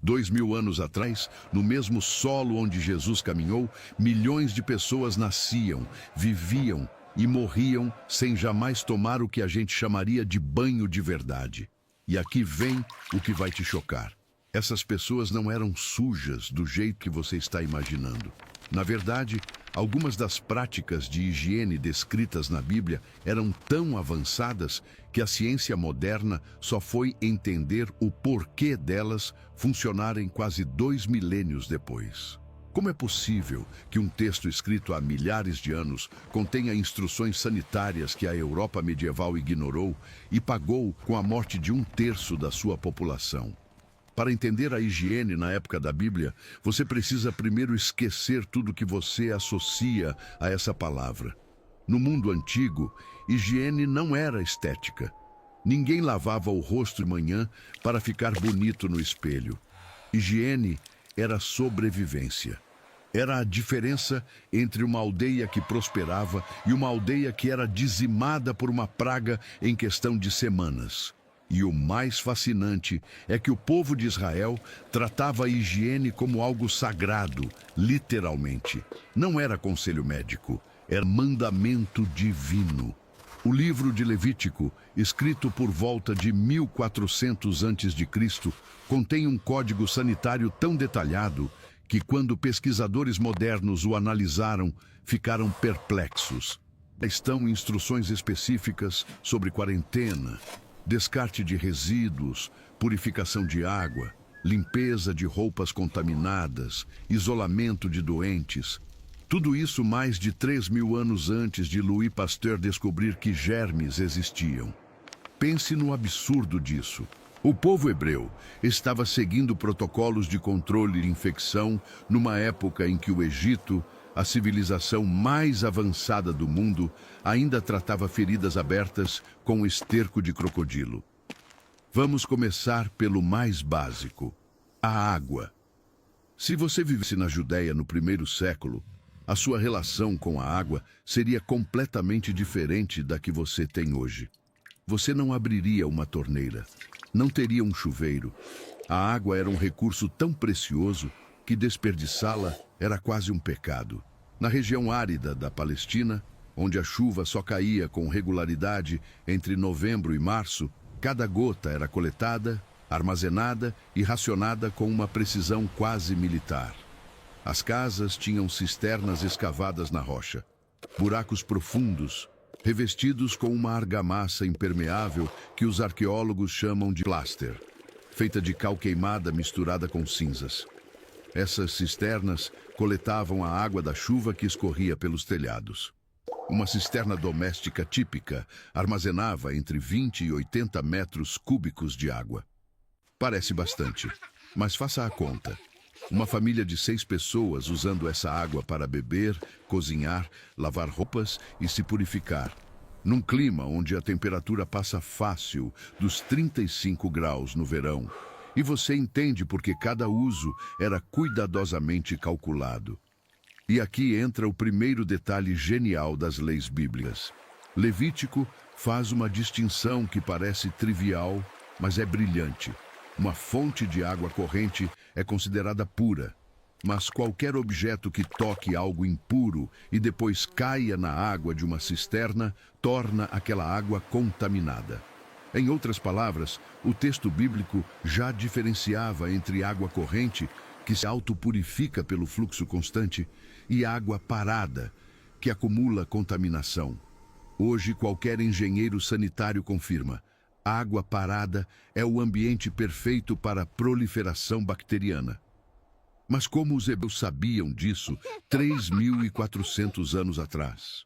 Speaker 1: 2000 anos atrás, no mesmo solo onde Jesus caminhou, milhões de pessoas nasciam, viviam e morriam sem jamais tomar o que a gente chamaria de banho de verdade. E aqui vem o que vai te chocar. Essas pessoas não eram sujas do jeito que você está imaginando. Na verdade, algumas das práticas de higiene descritas na Bíblia eram tão avançadas que a ciência moderna só foi entender o porquê delas funcionarem quase 2 milênios depois. Como é possível que um texto escrito há milhares de anos contenha instruções sanitárias que a Europa medieval ignorou e pagou com a morte de 1/3 da sua população? Para entender a higiene na época da Bíblia, você precisa primeiro esquecer tudo que você associa a essa palavra. No mundo antigo, higiene não era estética. Ninguém lavava o rosto de manhã para ficar bonito no espelho. Higiene era sobrevivência. Era a diferença entre uma aldeia que prosperava e uma aldeia que era dizimada por uma praga em questão de semanas. E o mais fascinante é que o povo de Israel tratava a higiene como algo sagrado, literalmente. Não era conselho médico, era mandamento divino. O livro de Levítico, escrito por volta de 1400 a.C., contém um código sanitário tão detalhado que, quando pesquisadores modernos o analisaram, ficaram perplexos. Estão instruções específicas sobre quarentena, descarte de resíduos, purificação de água, limpeza de roupas contaminadas, isolamento de doentes. Tudo isso mais de 3.000 anos antes de Louis Pasteur descobrir que germes existiam. Pense no absurdo disso. O povo hebreu estava seguindo protocolos de controle de infecção numa época em que o Egito, a civilização mais avançada do mundo, ainda tratava feridas abertas com esterco de crocodilo. Vamos começar pelo mais básico: a água. Se você vivesse na Judéia no 1º século, a sua relação com a água seria completamente diferente da que você tem hoje. Você não abriria uma torneira, não teria um chuveiro. A água era um recurso tão precioso que desperdiçá-la era quase um pecado. Na região árida da Palestina, onde a chuva só caía com regularidade entre novembro e março, cada gota era coletada, armazenada e racionada com uma precisão quase militar. As casas tinham cisternas escavadas na rocha, buracos profundos, revestidos com uma argamassa impermeável que os arqueólogos chamam de plaster, feita de cal queimada misturada com cinzas. Essas cisternas coletavam a água da chuva que escorria pelos telhados. Uma cisterna doméstica típica armazenava entre 20 e 80 metros cúbicos de água. Parece bastante, mas faça a conta. Uma família de 6 pessoas usando essa água para beber, cozinhar, lavar roupas e se purificar. Num clima onde a temperatura passa fácil dos 35 graus no verão. E você entende porque cada uso era cuidadosamente calculado. E aqui entra o primeiro detalhe genial das leis bíblicas. Levítico faz uma distinção que parece trivial, mas é brilhante. Uma fonte de água corrente é considerada pura, mas qualquer objeto que toque algo impuro e depois caia na água de uma cisterna torna aquela água contaminada. Em outras palavras, o texto bíblico já diferenciava entre água corrente, que se autopurifica pelo fluxo constante, e água parada, que acumula contaminação. Hoje, qualquer engenheiro sanitário confirma: água parada é o ambiente perfeito para a proliferação bacteriana. Mas como os hebreus sabiam disso 3.400 anos atrás?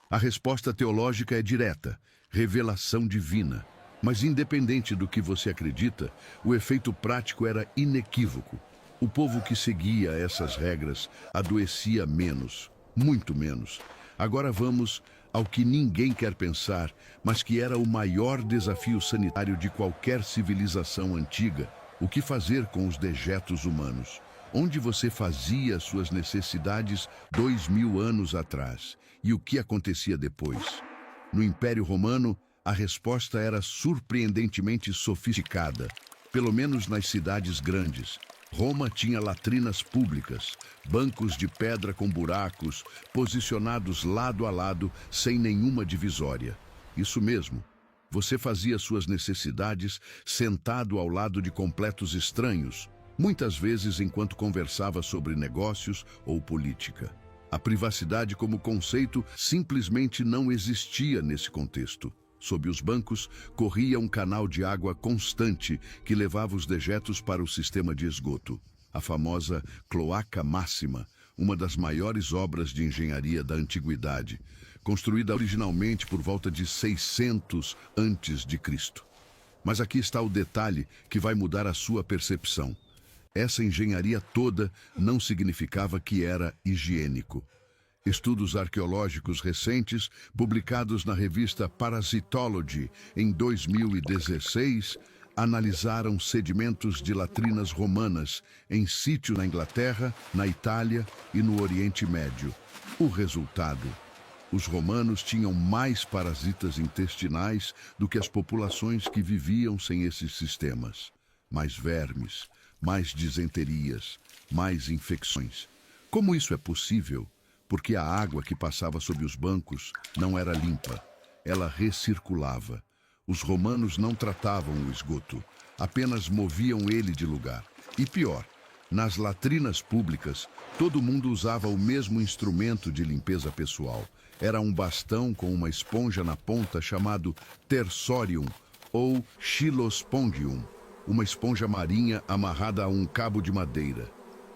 Speaker 1: A resposta teológica é direta: revelação divina. Mas independente do que você acredita, o efeito prático era inequívoco. O povo que seguia essas regras adoecia menos, muito menos. Agora vamos ao que ninguém quer pensar, mas que era o maior desafio sanitário de qualquer civilização antiga: o que fazer com os dejetos humanos? Onde você fazia suas necessidades 2.000 anos atrás? E o que acontecia depois? No Império Romano, a resposta era surpreendentemente sofisticada, pelo menos nas cidades grandes. Roma tinha latrinas públicas, bancos de pedra com buracos, posicionados lado a lado, sem nenhuma divisória. Isso mesmo. Você fazia suas necessidades sentado ao lado de completos estranhos, muitas vezes enquanto conversava sobre negócios ou política. A privacidade como conceito simplesmente não existia nesse contexto. Sob os bancos, corria um canal de água constante que levava os dejetos para o sistema de esgoto. A famosa Cloaca Máxima, uma das maiores obras de engenharia da antiguidade, construída originalmente por volta de 600 a.C. Mas aqui está o detalhe que vai mudar a sua percepção. Essa engenharia toda não significava que era higiênico. Estudos arqueológicos recentes, publicados na revista Parasitology em 2016, analisaram sedimentos de latrinas romanas em sítios na Inglaterra, na Itália e no Oriente Médio. O resultado: os romanos tinham mais parasitas intestinais do que as populações que viviam sem esses sistemas. Mais vermes, mais disenterias, mais infecções. Como isso é possível? Porque a água que passava sob os bancos não era limpa, ela recirculava. Os romanos não tratavam o esgoto, apenas moviam ele de lugar. E pior, nas latrinas públicas, todo mundo usava o mesmo instrumento de limpeza pessoal. Era um bastão com uma esponja na ponta chamado tersorium ou chilospongium, uma esponja marinha amarrada a um cabo de madeira.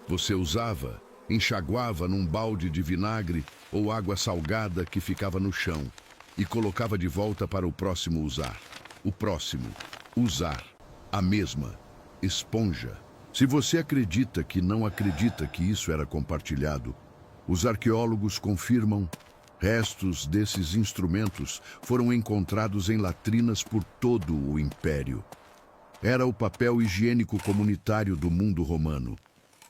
Speaker 1: Você usava, enxaguava num balde de vinagre ou água salgada que ficava no chão e colocava de volta para o próximo usar. O próximo, usar. A mesma, esponja. Se você acredita que não acredita que isso era compartilhado, os arqueólogos confirmam: restos desses instrumentos foram encontrados em latrinas por todo o Império. Era o papel higiênico comunitário do mundo romano.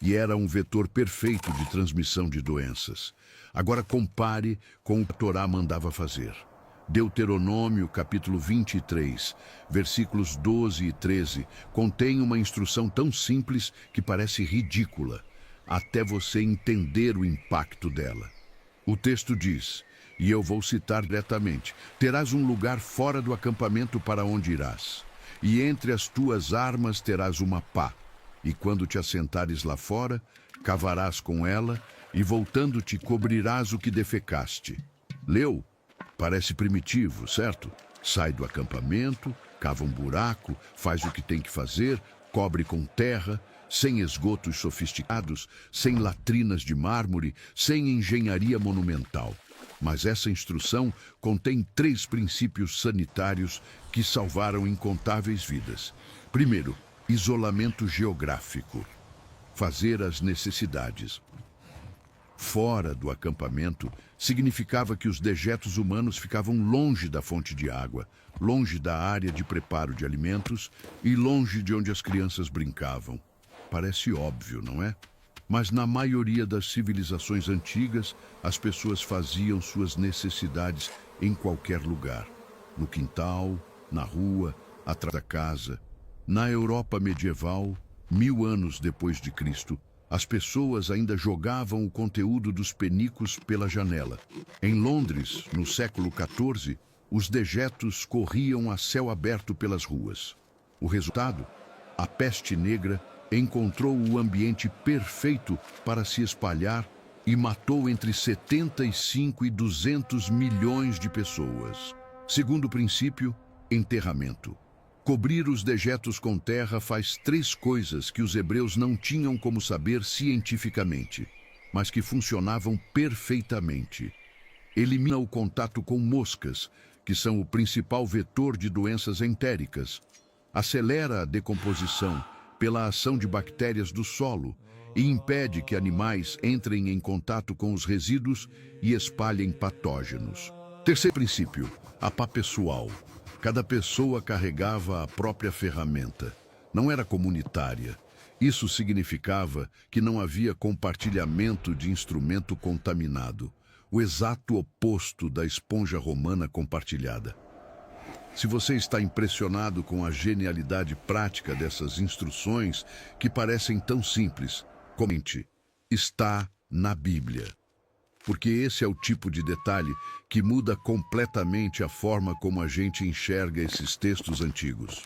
Speaker 1: E era um vetor perfeito de transmissão de doenças. Agora compare com o que a Torá mandava fazer. Deuteronômio, capítulo 23, versículos 12 e 13, contém uma instrução tão simples que parece ridícula, até você entender o impacto dela. O texto diz, e eu vou citar diretamente: terás um lugar fora do acampamento para onde irás, e entre as tuas armas terás uma pá. E quando te assentares lá fora, cavarás com ela, e voltando-te cobrirás o que defecaste. Leu? Parece primitivo, certo? Sai do acampamento, cava um buraco, faz o que tem que fazer, cobre com terra, sem esgotos sofisticados, sem latrinas de mármore, sem engenharia monumental. Mas essa instrução contém 3 princípios sanitários que salvaram incontáveis vidas. Primeiro, isolamento geográfico. Fazer as necessidades fora do acampamento significava que os dejetos humanos ficavam longe da fonte de água, longe da área de preparo de alimentos e longe de onde as crianças brincavam. Parece óbvio, não é? Mas na maioria das civilizações antigas, as pessoas faziam suas necessidades em qualquer lugar. No quintal, na rua, atrás da casa. Na Europa medieval, 1000 anos depois de Cristo, as pessoas ainda jogavam o conteúdo dos penicos pela janela. Em Londres, no século XIV, os dejetos corriam a céu aberto pelas ruas. O resultado? A peste negra encontrou o ambiente perfeito para se espalhar e matou entre 75 e 200 milhões de pessoas. Segundo princípio, enterramento. Cobrir os dejetos com terra faz 3 coisas que os hebreus não tinham como saber cientificamente, mas que funcionavam perfeitamente. Elimina o contato com moscas, que são o principal vetor de doenças entéricas. Acelera a decomposição pela ação de bactérias do solo e impede que animais entrem em contato com os resíduos e espalhem patógenos. Terceiro princípio, a pá pessoal. Cada pessoa carregava a própria ferramenta. Não era comunitária. Isso significava que não havia compartilhamento de instrumento contaminado. O exato oposto da esponja romana compartilhada. Se você está impressionado com a genialidade prática dessas instruções, que parecem tão simples, comente. Está na Bíblia. porque esse é o tipo de detalhe que muda completamente a forma como a gente enxerga esses textos antigos.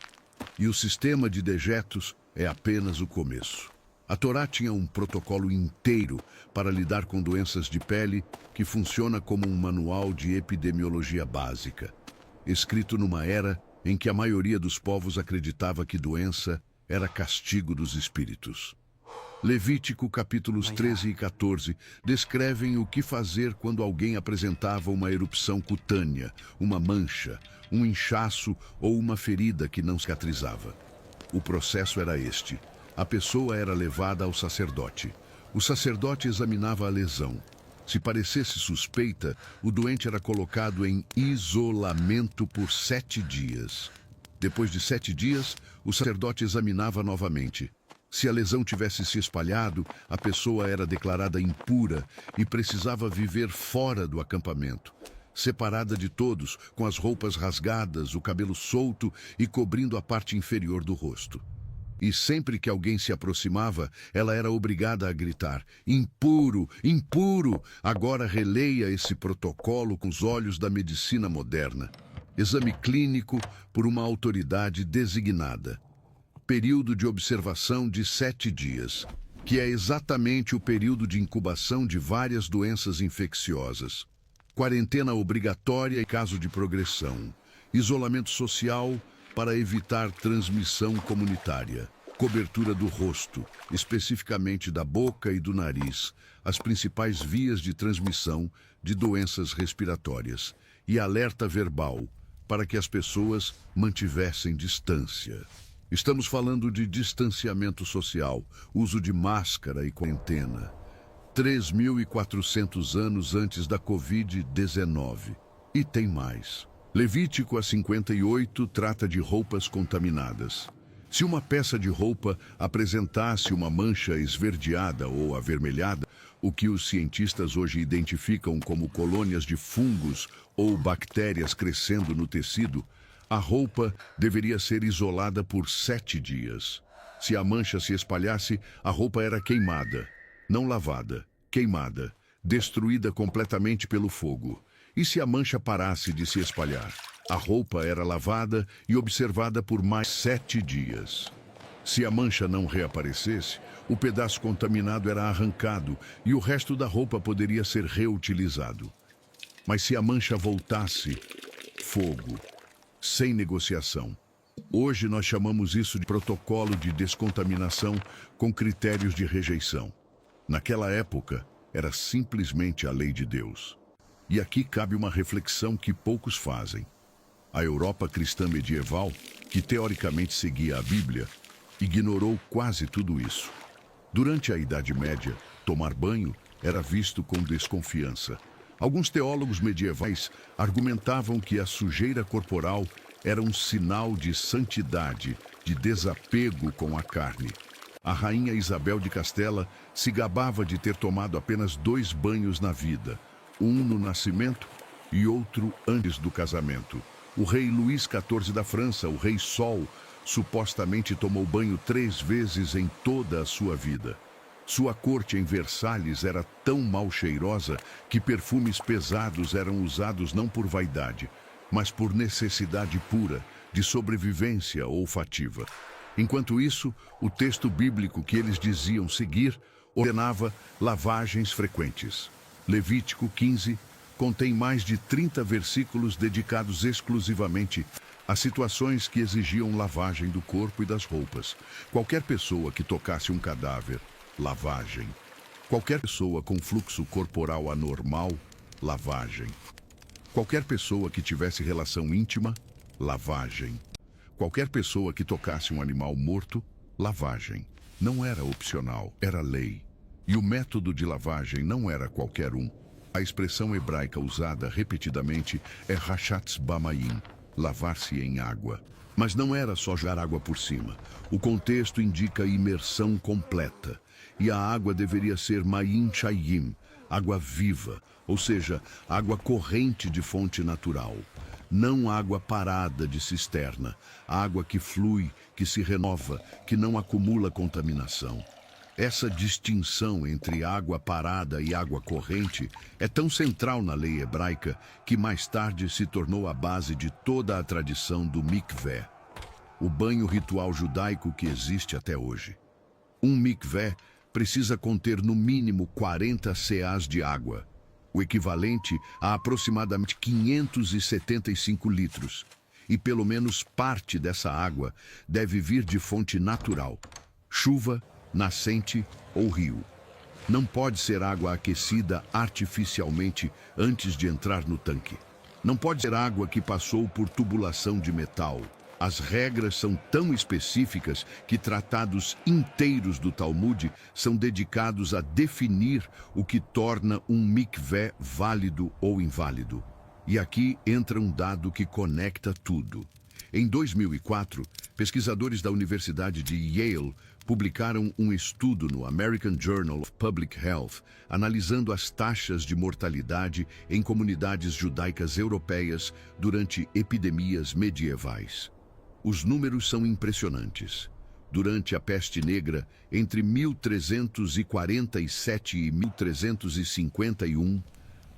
Speaker 1: E o sistema de dejetos é apenas o começo. A Torá tinha um protocolo inteiro para lidar com doenças de pele que funciona como um manual de epidemiologia básica, escrito numa era em que a maioria dos povos acreditava que doença era castigo dos espíritos. Levítico, capítulos 13 e 14, descrevem o que fazer quando alguém apresentava uma erupção cutânea, uma mancha, um inchaço ou uma ferida que não cicatrizava. O processo era este. A pessoa era levada ao sacerdote. O sacerdote examinava a lesão. Se parecesse suspeita, o doente era colocado em isolamento por 7 dias. Depois de 7 dias, o sacerdote examinava novamente. Se a lesão tivesse se espalhado, a pessoa era declarada impura e precisava viver fora do acampamento, separada de todos, com as roupas rasgadas, o cabelo solto e cobrindo a parte inferior do rosto. E sempre que alguém se aproximava, ela era obrigada a gritar: impuro, impuro! Agora releia esse protocolo com os olhos da medicina moderna. Exame clínico por uma autoridade designada. Período de observação de 7 dias, que é exatamente o período de incubação de várias doenças infecciosas. Quarentena obrigatória em caso de progressão. Isolamento social para evitar transmissão comunitária. Cobertura do rosto, especificamente da boca e do nariz, as principais vias de transmissão de doenças respiratórias. E alerta verbal, para que as pessoas mantivessem distância. Estamos falando de distanciamento social, uso de máscara e quarentena. 3.400 anos antes da Covid-19. E tem mais. Levítico 58 trata de roupas contaminadas. Se uma peça de roupa apresentasse uma mancha esverdeada ou avermelhada, o que os cientistas hoje identificam como colônias de fungos ou bactérias crescendo no tecido, a roupa deveria ser isolada por 7 dias. Se a mancha se espalhasse, a roupa era queimada, não lavada, queimada, destruída completamente pelo fogo. E se a mancha parasse de se espalhar, a roupa era lavada e observada por mais 7 dias. Se a mancha não reaparecesse, o pedaço contaminado era arrancado e o resto da roupa poderia ser reutilizado. Mas se a mancha voltasse, fogo. Sem negociação. Hoje nós chamamos isso de protocolo de descontaminação com critérios de rejeição. Naquela época, era simplesmente a lei de Deus. E aqui cabe uma reflexão que poucos fazem. A Europa cristã medieval, que teoricamente seguia a Bíblia, ignorou quase tudo isso. Durante a Idade Média, tomar banho era visto com desconfiança. Alguns teólogos medievais argumentavam que a sujeira corporal era um sinal de santidade, de desapego com a carne. A rainha Isabel de Castela se gabava de ter tomado apenas 2 banhos na vida, um no nascimento e outro antes do casamento. O rei Luís XIV da França, o rei Sol, supostamente tomou banho 3 vezes em toda a sua vida. Sua corte em Versalhes era tão mal cheirosa que perfumes pesados eram usados não por vaidade, mas por necessidade pura, de sobrevivência olfativa. Enquanto isso, o texto bíblico que eles diziam seguir ordenava lavagens frequentes. Levítico 15 contém mais de 30 versículos dedicados exclusivamente a situações que exigiam lavagem do corpo e das roupas. Qualquer pessoa que tocasse um cadáver, lavagem. Qualquer pessoa com fluxo corporal anormal, lavagem. Qualquer pessoa que tivesse relação íntima, lavagem. Qualquer pessoa que tocasse um animal morto, lavagem. Não era opcional, era lei. E o método de lavagem não era qualquer um. A expressão hebraica usada repetidamente é rachatz bamayim, lavar-se em água. Mas não era só jogar água por cima. O contexto indica imersão completa. E a água deveria ser mayim chayim, água viva, ou seja, água corrente de fonte natural. Não água parada de cisterna, água que flui, que se renova, que não acumula contaminação. Essa distinção entre água parada e água corrente é tão central na lei hebraica que mais tarde se tornou a base de toda a tradição do mikvé, o banho ritual judaico que existe até hoje. Um mikvé precisa conter no mínimo 40 CAs de água, o equivalente a aproximadamente 575 litros, e pelo menos parte dessa água deve vir de fonte natural, chuva, nascente ou rio. Não pode ser água aquecida artificialmente antes de entrar no tanque. Não pode ser água que passou por tubulação de metal. As regras são tão específicas que tratados inteiros do Talmud são dedicados a definir o que torna um mikvé válido ou inválido. E aqui entra um dado que conecta tudo. Em 2004, pesquisadores da Universidade de Yale publicaram um estudo no American Journal of Public Health analisando as taxas de mortalidade em comunidades judaicas europeias durante epidemias medievais. Os números são impressionantes. Durante a Peste Negra, entre 1347 e 1351,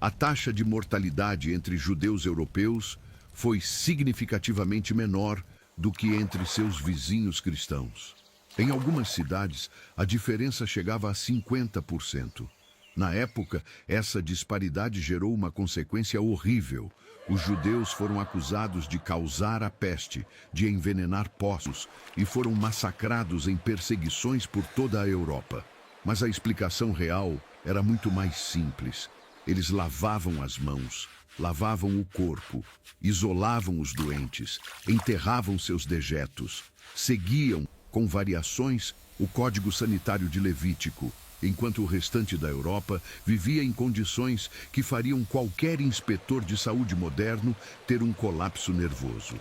Speaker 1: a taxa de mortalidade entre judeus europeus foi significativamente menor do que entre seus vizinhos cristãos. Em algumas cidades, a diferença chegava a 50%. Na época, essa disparidade gerou uma consequência horrível. Os judeus foram acusados de causar a peste, de envenenar poços e foram massacrados em perseguições por toda a Europa. Mas a explicação real era muito mais simples. Eles lavavam as mãos, lavavam o corpo, isolavam os doentes, enterravam seus dejetos, seguiam, com variações, o Código Sanitário de Levítico, enquanto o restante da Europa vivia em condições que fariam qualquer inspetor de saúde moderno ter um colapso nervoso.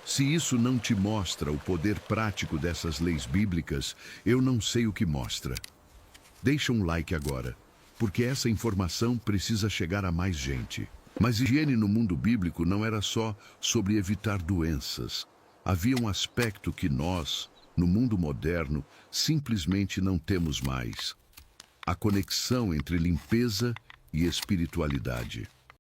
Speaker 1: Se isso não te mostra o poder prático dessas leis bíblicas, eu não sei o que mostra. Deixa um like agora, porque essa informação precisa chegar a mais gente. Mas higiene no mundo bíblico não era só sobre evitar doenças. Havia um aspecto que nós, no mundo moderno, simplesmente não temos mais: a conexão entre limpeza e espiritualidade.